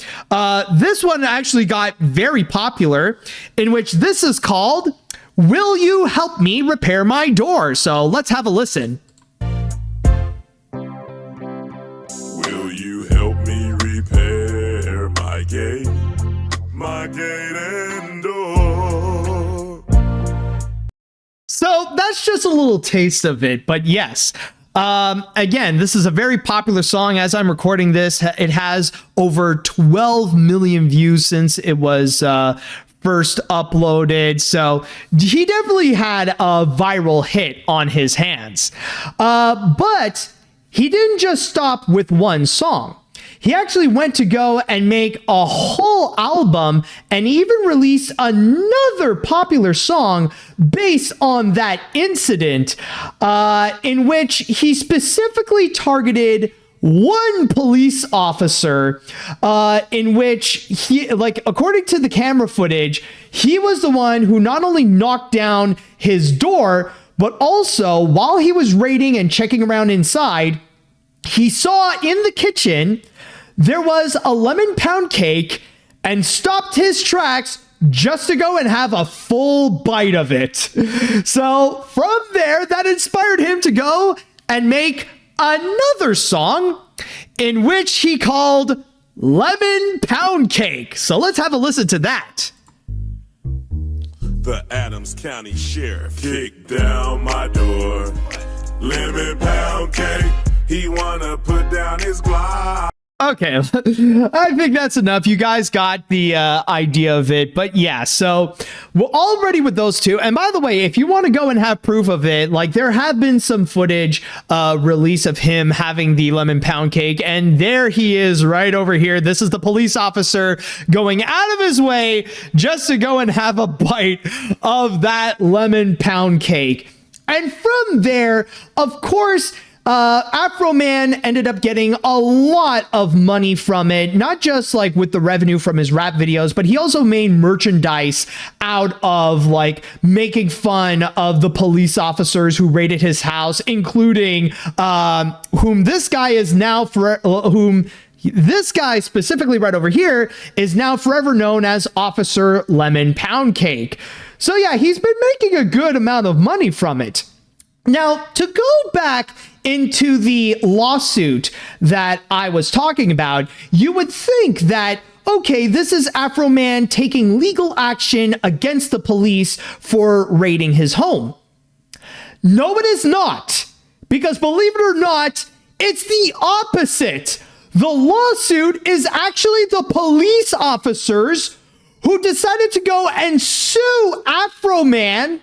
This one actually got very popular, in which this is called "Will You Help Me Repair My Door?" So let's have a listen. Will you help me repair my gate and door? So that's just a little taste of it, but yes. Again, this is a very popular song. As I'm recording this, it has over 12 million views since it was first uploaded. So he definitely had a viral hit on his hands. But he didn't just stop with one song. He actually went to go and make a whole album and even release another popular song based on that incident, in which he specifically targeted one police officer, in which he, like, according to the camera footage, he was the one who not only knocked down his door, but also while he was raiding and checking around inside, he saw in the kitchen there was a lemon pound cake and stopped his tracks just to go and have a full bite of it. So from there, that inspired him to go and make another song in which he called Lemon Pound Cake. So let's have a listen to that. The Adams County Sheriff kicked down my door. Lemon pound cake, he wanna put down his Glock. Okay, I think that's enough. You guys got the idea of it. But yeah, so we're all ready with those two. And by the way, if you want to go and have proof of it, like, there have been some footage release of him having the lemon pound cake. And there he is right over here. This is the police officer going out of his way just to go and have a bite of that lemon pound cake. And from there, of course, Afroman ended up getting a lot of money from it, not just like with the revenue from his rap videos, but he also made merchandise out of like making fun of the police officers who raided his house, including whom this guy specifically right over here is now forever known as Officer Lemon Pound Cake. So yeah, he's been making a good amount of money from it. Now, to go back into the lawsuit that I was talking about, you would think that, okay, this is Afroman taking legal action against the police for raiding his home. No, it is not. Because believe it or not, it's the opposite. The lawsuit is actually the police officers who decided to go and sue Afroman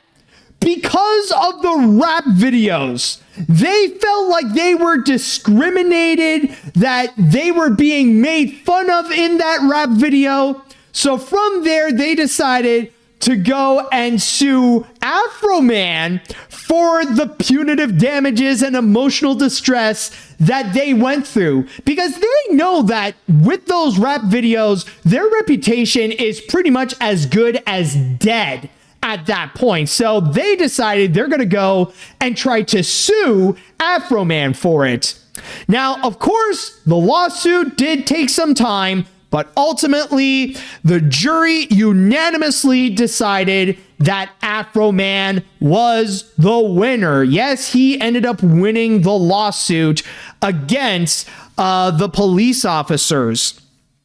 because of the rap videos. They felt like they were discriminated, that they were being made fun of in that rap video. So from there, they decided to go and sue Afroman for the punitive damages and emotional distress that they went through, because they know that with those rap videos, their reputation is pretty much as good as dead at that point. So they decided they're going to go and try to sue Afroman for it. Now, of course, the lawsuit did take some time, but ultimately, the jury unanimously decided that Afroman was the winner. Yes, he ended up winning the lawsuit against the police officers,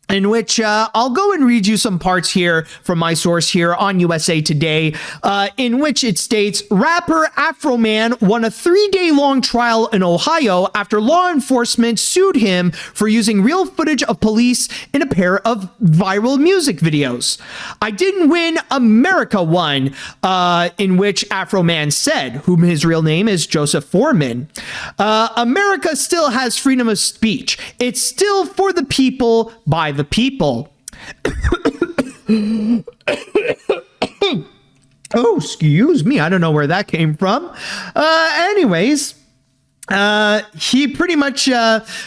in which I'll go and read you some parts here from my source here on USA Today, in which it states, rapper Afroman won a 3-day-long trial in Ohio after law enforcement sued him for using real footage of police in a pair of viral music videos. I didn't win, America won, in which Afroman said, whom his real name is Joseph Foreman. America still has freedom of speech. It's still for the people, by the people. Oh, excuse me. I don't know where that came from. Anyways, he pretty much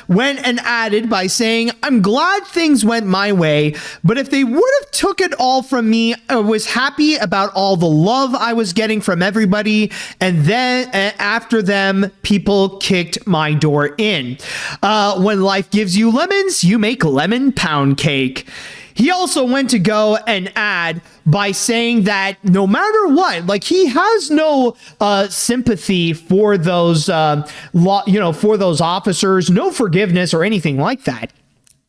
went and added by saying, I'm glad things went my way, but if they would have took it all from me, I was happy about all the love I was getting from everybody, and then after them, people kicked my door in. When life gives you lemons, you make lemon pound cake. He also went to go and add by saying that no matter what, like, he has no sympathy for those, for those officers, no forgiveness or anything like that.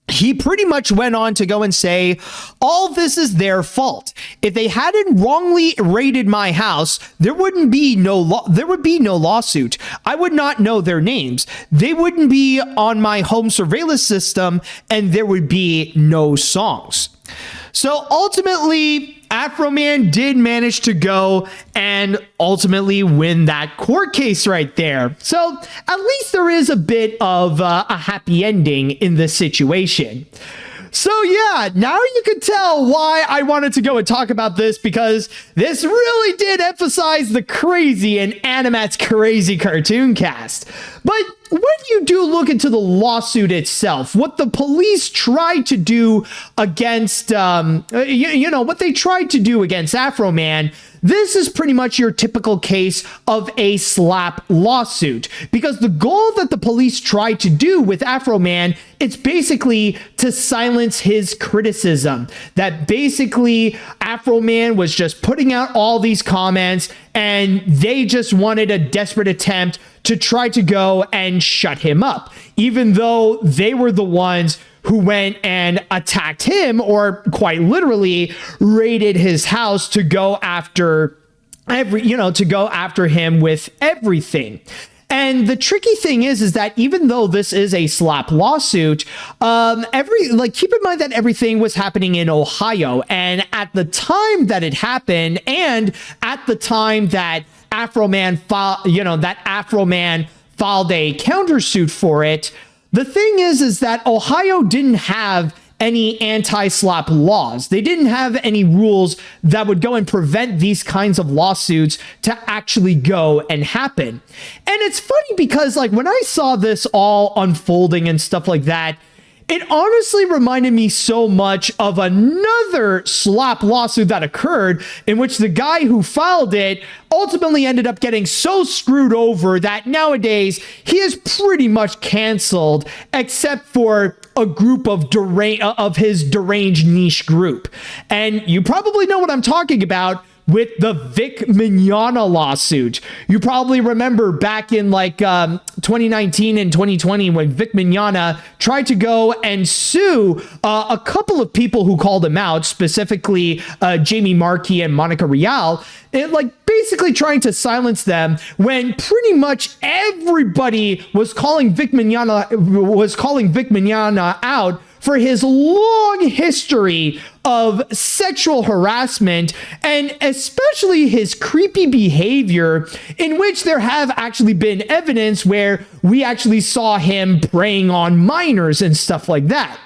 He pretty much went on to go and say, all this is their fault. If they hadn't wrongly raided my house, there would be no lawsuit. I would not know their names. They wouldn't be on my home surveillance system, and there would be no songs. So ultimately, Afroman did manage to go and ultimately win that court case right there. So at least there is a bit of a happy ending in this situation. So yeah, now you can tell why I wanted to go and talk about this, because this really did emphasize the crazy in AniMat's Crazy Cartoon Cast. But when you do look into the lawsuit itself, what the police tried to do against, what they tried to do against Afroman, this is pretty much your typical case of a slap lawsuit, because the goal that the police tried to do with Afroman, it's basically to silence his criticism. That basically Afroman was just putting out all these comments, and they just wanted a desperate attempt to try to go and shut him up, even though they were the ones who went and attacked him, or quite literally raided his house to go after him with everything. And the tricky thing is that even though this is a slap lawsuit, keep in mind that everything was happening in Ohio, and at the time that it happened, and at the time that Afroman filed a countersuit for it, the thing is that Ohio didn't have any anti-slap laws. They didn't have any rules that would go and prevent these kinds of lawsuits to actually go and happen. And it's funny because, like, when I saw this all unfolding and stuff like that, it honestly reminded me so much of another slap lawsuit that occurred, in which the guy who filed it ultimately ended up getting so screwed over that nowadays he is pretty much canceled, except for a group of his deranged niche group. And you probably know what I'm talking about with the Vic Mignogna lawsuit. You probably remember back in 2019 and 2020 when Vic Mignogna tried to go and sue a couple of people who called him out, specifically Jamie Markey and Monica Rial, and basically trying to silence them, when pretty much everybody was calling Vic Mignogna out for his long history of sexual harassment, and especially his creepy behavior, in which there have actually been evidence where we actually saw him preying on minors and stuff like that.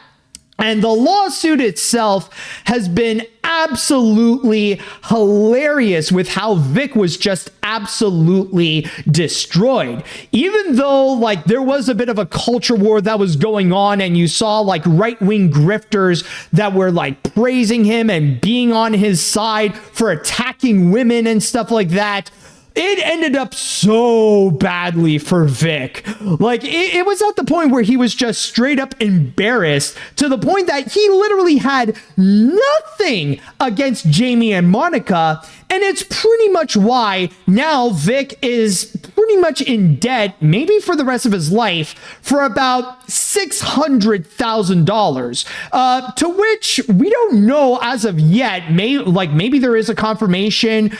And the lawsuit itself has been absolutely hilarious with how Vic was just absolutely destroyed. Even though like there was a bit of a culture war that was going on, and you saw like right-wing grifters that were like praising him and being on his side for attacking women and stuff like that, it ended up so badly for Vic. Like, it was at the point where he was just straight up embarrassed, to the point that he literally had nothing against Jamie and Monica. And it's pretty much why now Vic is pretty much in debt, maybe for the rest of his life, for about $600,000, to which we don't know as of yet. Maybe there is a confirmation.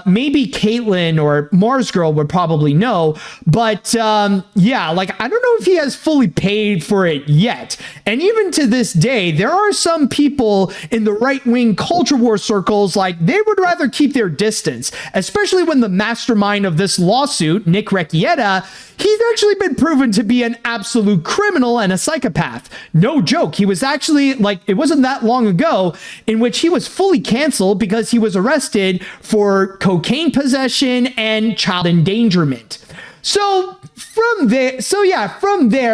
Maybe Caitlin or Mars Girl would probably know. But yeah, like, I don't know if he has fully paid for it yet. And even to this day, there are some people in the right-wing culture war circles, like, they would rather keep their distance, especially when the mastermind of this lawsuit, Nick Recchietta, he's actually been proven to be an absolute criminal and a psychopath. No joke. He was actually, like, it wasn't that long ago in which he was fully canceled because he was arrested for cocaine possession and child endangerment. So from there,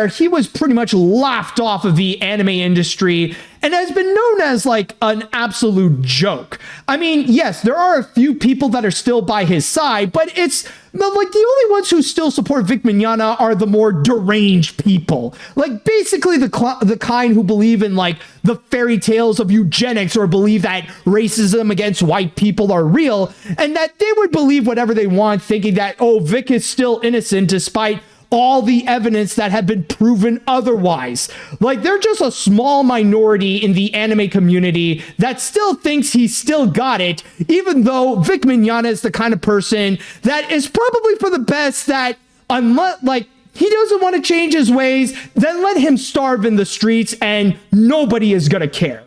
he was pretty much laughed off of the anime industry and has been known as like an absolute joke. I mean, yes, there are a few people that are still by his side, but it's like the only ones who still support Vic Mignogna are the more deranged people. Like, basically the kind who believe in like the fairy tales of eugenics, or believe that racism against white people are real, and that they would believe whatever they want, thinking that, oh, Vic is still innocent despite all the evidence that had been proven otherwise. Like, they're just a small minority in the anime community that still thinks he's still got it, even though Vic Mignogna is the kind of person that is probably for the best, that unless, like, he doesn't want to change his ways, then let him starve in the streets and nobody is gonna care.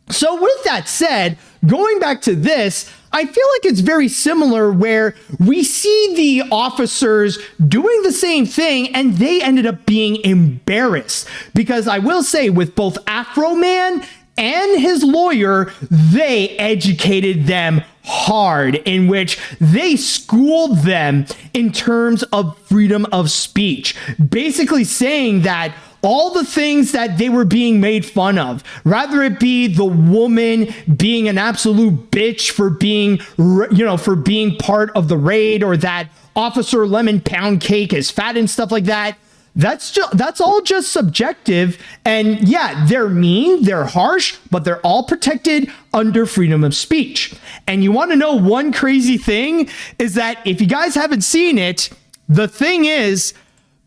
So with that said, going back to this, I feel like it's very similar, where we see the officers doing the same thing and they ended up being embarrassed. Because I will say, with both Afroman and his lawyer, they educated them hard, in which they schooled them in terms of freedom of speech, basically saying that all the things that they were being made fun of, rather it be the woman being an absolute bitch for being, for being part of the raid, or that Officer Lemon Pound Cake is fat and stuff like that, that's all just subjective. And yeah, they're mean, they're harsh, but they're all protected under freedom of speech. And you want to know one crazy thing is that if you guys haven't seen it, the thing is,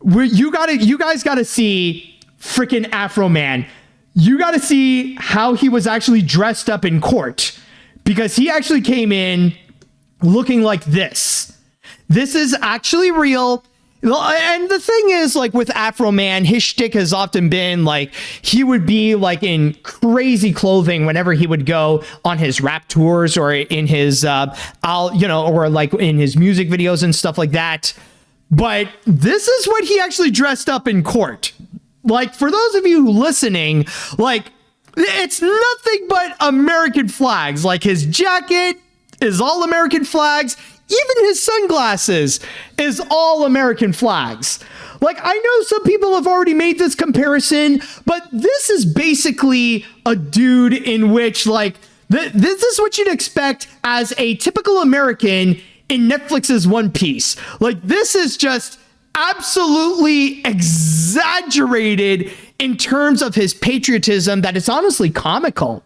you guys gotta see freaking Afroman. You gotta see how he was actually dressed up in court, because he actually came in looking like this. This is actually real. And the thing is, like, with Afroman, his shtick has often been like, he would be like in crazy clothing whenever he would go on his rap tours, or in his or like in his music videos and stuff like that. But this is what he actually dressed up in court. Like, for those of you listening, like, it's nothing but American flags. Like, his jacket is all American flags. Even his sunglasses is all American flags. Like, I know some people have already made this comparison, but this is basically a dude in which, like, this is what you'd expect as a typical American in Netflix's One Piece. Like, this is just absolutely exaggerated in terms of his patriotism, that it's honestly comical.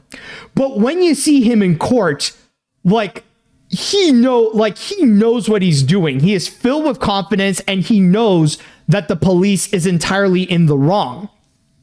But when you see him in court, like, he knows what he's doing. He is filled with confidence, and he knows that the police is entirely in the wrong.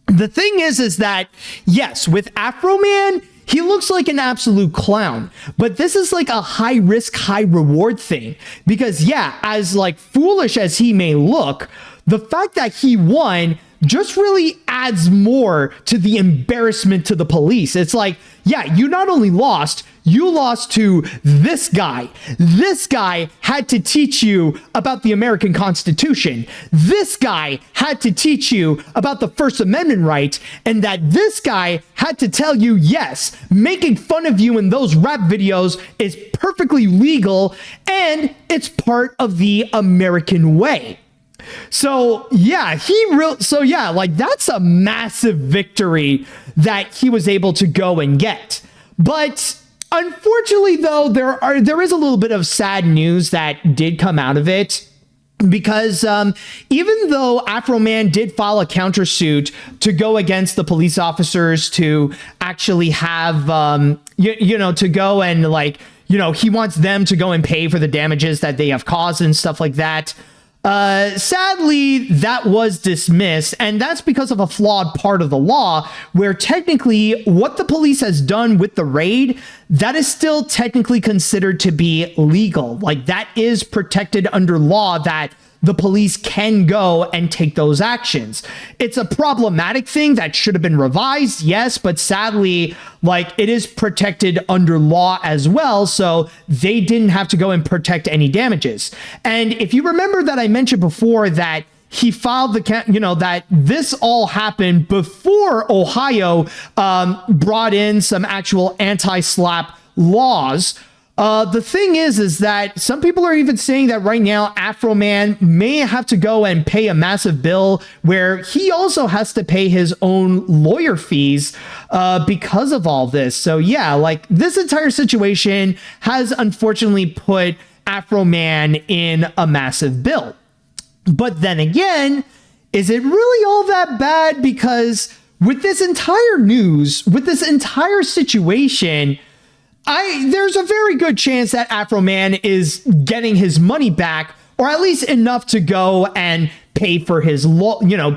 The thing is that, yes, with Afroman, he looks like an absolute clown, but this is like a high risk, high reward thing, because yeah, as like foolish as he may look, the fact that he won just really adds more to the embarrassment to the police. It's like, yeah, you not only lost, you lost to this guy. This guy had to teach you about the American Constitution. This guy had to teach you about the First Amendment right, and that this guy had to tell you, yes, making fun of you in those rap videos is perfectly legal, and it's part of the American way. So yeah, like that's a massive victory that he was able to go and get. But unfortunately, though, there is a little bit of sad news that did come out of it. Because even though Afroman did file a countersuit to go against the police officers to actually have, to go and like, he wants them to go and pay for the damages that they have caused and stuff like that. Sadly, that was dismissed, and that's because of a flawed part of the law where technically what the police has done with the raid, that is still technically considered to be legal. Like that is protected under law, that the police can go and take those actions. It's a problematic thing that should have been revised, yes, but sadly, like it is protected under law as well, so they didn't have to go and protect any damages. And if you remember that I mentioned before that he filed that this all happened before Ohio brought in some actual anti-slap laws. The thing is that some people are even saying that right now Afroman may have to go and pay a massive bill where he also has to pay his own lawyer fees because of all this. So yeah, like this entire situation has unfortunately put Afroman in a massive bill. But then again, is it really all that bad? Because with this entire news, with this entire situation, there's a very good chance that Afroman is getting his money back, or at least enough to go and pay for his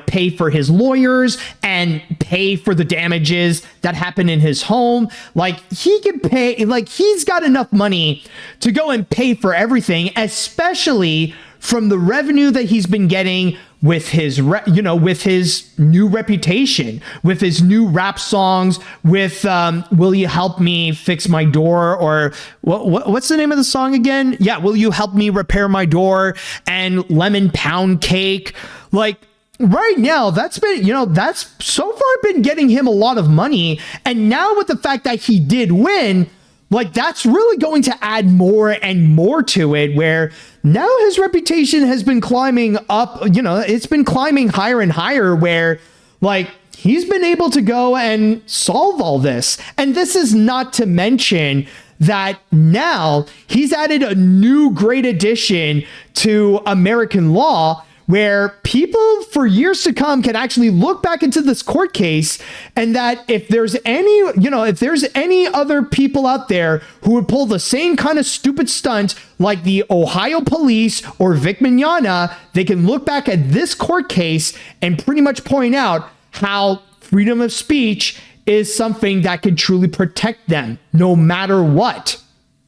pay for his lawyers and pay for the damages that happen in his home. Like he can pay, like he's got enough money to go and pay for everything, especially from the revenue that he's been getting with his, with his new reputation, with his new rap songs, with "Will You Help Me Fix My Door?" or what's the name of the song again? Yeah, "Will You Help Me Repair My Door?" and "Lemon Pound Cake." Like right now, that's been, that's so far been getting him a lot of money, and now with the fact that he did win, like that's really going to add more and more to it, where now his reputation has been climbing up, it's been climbing higher and higher, where like he's been able to go and solve all this. And this is not to mention that now he's added a new great addition to American law, where people for years to come can actually look back into this court case, and that if there's any other people out there who would pull the same kind of stupid stunt like the Ohio police or Vic Mignogna, they can look back at this court case and pretty much point out how freedom of speech is something that can truly protect them no matter what.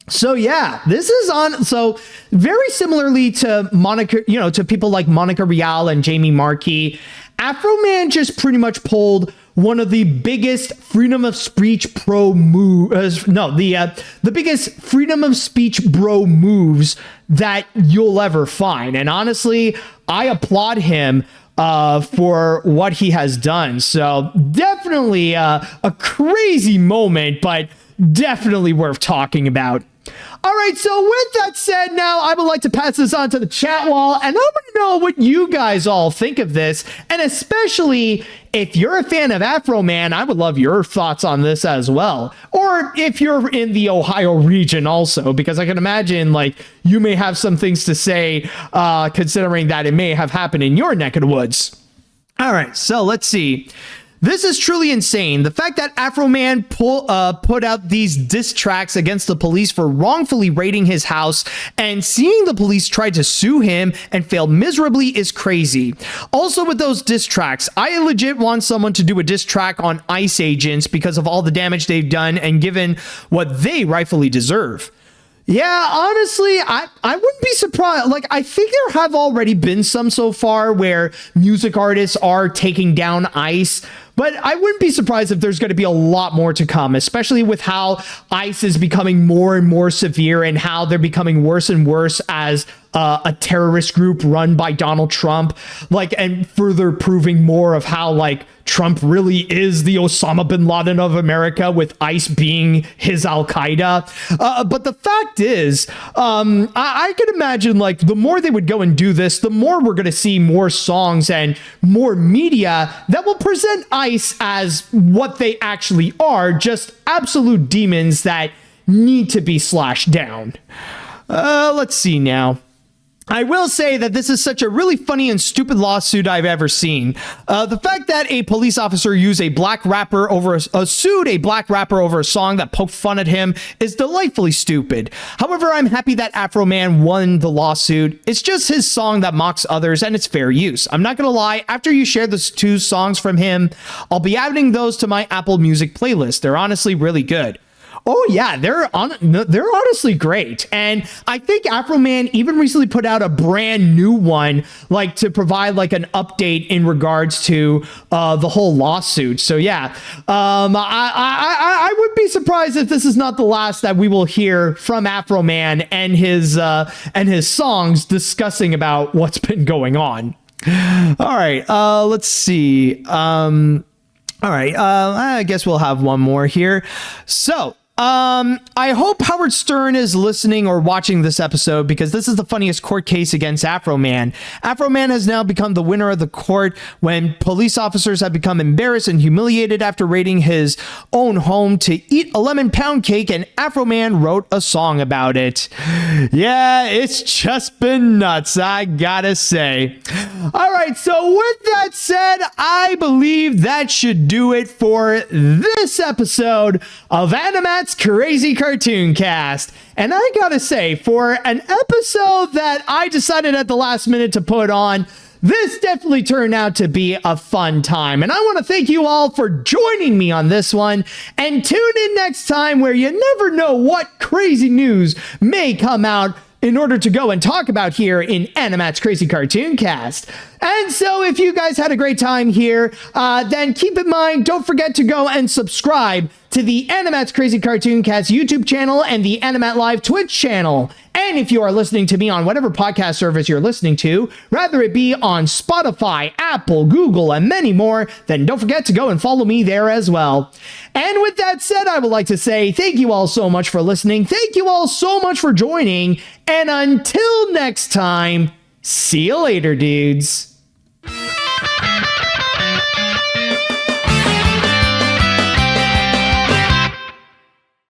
So yeah, this is so very similarly to Monica, to people like Monica Rial and Jamie Markey, Afroman just pretty much pulled one of the biggest freedom of speech the biggest freedom of speech bro moves that you'll ever find. And honestly, I applaud him for what he has done. So definitely a crazy moment, but definitely worth talking about. All right, so with that said, now I would like to pass this on to the chat wall, and I want to know what you guys all think of this, and especially if you're a fan of Afroman, I would love your thoughts on this as well. Or if you're in the Ohio region also, because I can imagine like you may have some things to say, considering that it may have happened in your neck of the woods. All right, so let's see. This is truly insane. The fact that Afroman put out these diss tracks against the police for wrongfully raiding his house, and seeing the police try to sue him and fail miserably is crazy. Also with those diss tracks, I legit want someone to do a diss track on ICE agents because of all the damage they've done and given what they rightfully deserve. Yeah, honestly, I wouldn't be surprised. Like, I think there have already been some so far where music artists are taking down ICE, but I wouldn't be surprised if there's going to be a lot more to come, especially with how ICE is becoming more and more severe and how they're becoming worse and worse as a terrorist group run by Donald Trump, like, and further proving more of how, like, Trump really is the Osama bin Laden of America, with ICE being his Al-Qaeda. But the fact is, I can imagine, like, the more they would go and do this, the more we're going to see more songs and more media that will present ICE as what they actually are, just absolute demons that need to be slashed down. Let's see now. I will say that this is such a really funny and stupid lawsuit I've ever seen. The fact that a police officer used a black rapper sued a black rapper over a song that poked fun at him is delightfully stupid. However, I'm happy that Afroman won the lawsuit. It's just his song that mocks others, and it's fair use. I'm not gonna lie, after you share those 2 songs from him, I'll be adding those to my Apple Music playlist. They're honestly really good. Oh yeah, they're honestly great. And I think Afroman even recently put out a brand new one, like, to provide like an update in regards to the whole lawsuit. So yeah, I would be surprised if this is not the last that we will hear from Afroman and his songs discussing about what's been going on. All right, let's see. All right, I guess we'll have one more here. So, I hope Howard Stern is listening or watching this episode, because this is the funniest court case against Afroman. Afroman has now become the winner of the court when police officers have become embarrassed and humiliated after raiding his own home to eat a lemon pound cake, and Afroman wrote a song about it. Yeah, it's just been nuts, I gotta say. All right, so with that said, I believe that should do it for this episode of AniMat's Crazy Cartoon Cast. And I gotta say, for an episode that I decided at the last minute to put on, this definitely turned out to be a fun time. And I want to thank you all for joining me on this one. And tune in next time, where you never know what crazy news may come out in order to go and talk about here in AniMat's Crazy Cartoon Cast. And so if you guys had a great time here, then keep in mind, don't forget to go and subscribe to the AniMat's Crazy Cartoon Cast YouTube channel and the Animat Live Twitch channel. And if you are listening to me on whatever podcast service you're listening to, rather it be on Spotify, Apple, Google, and many more, then don't forget to go and follow me there as well. And with that said, I would like to say thank you all so much for listening. Thank you all so much for joining. And until next time, see you later, dudes.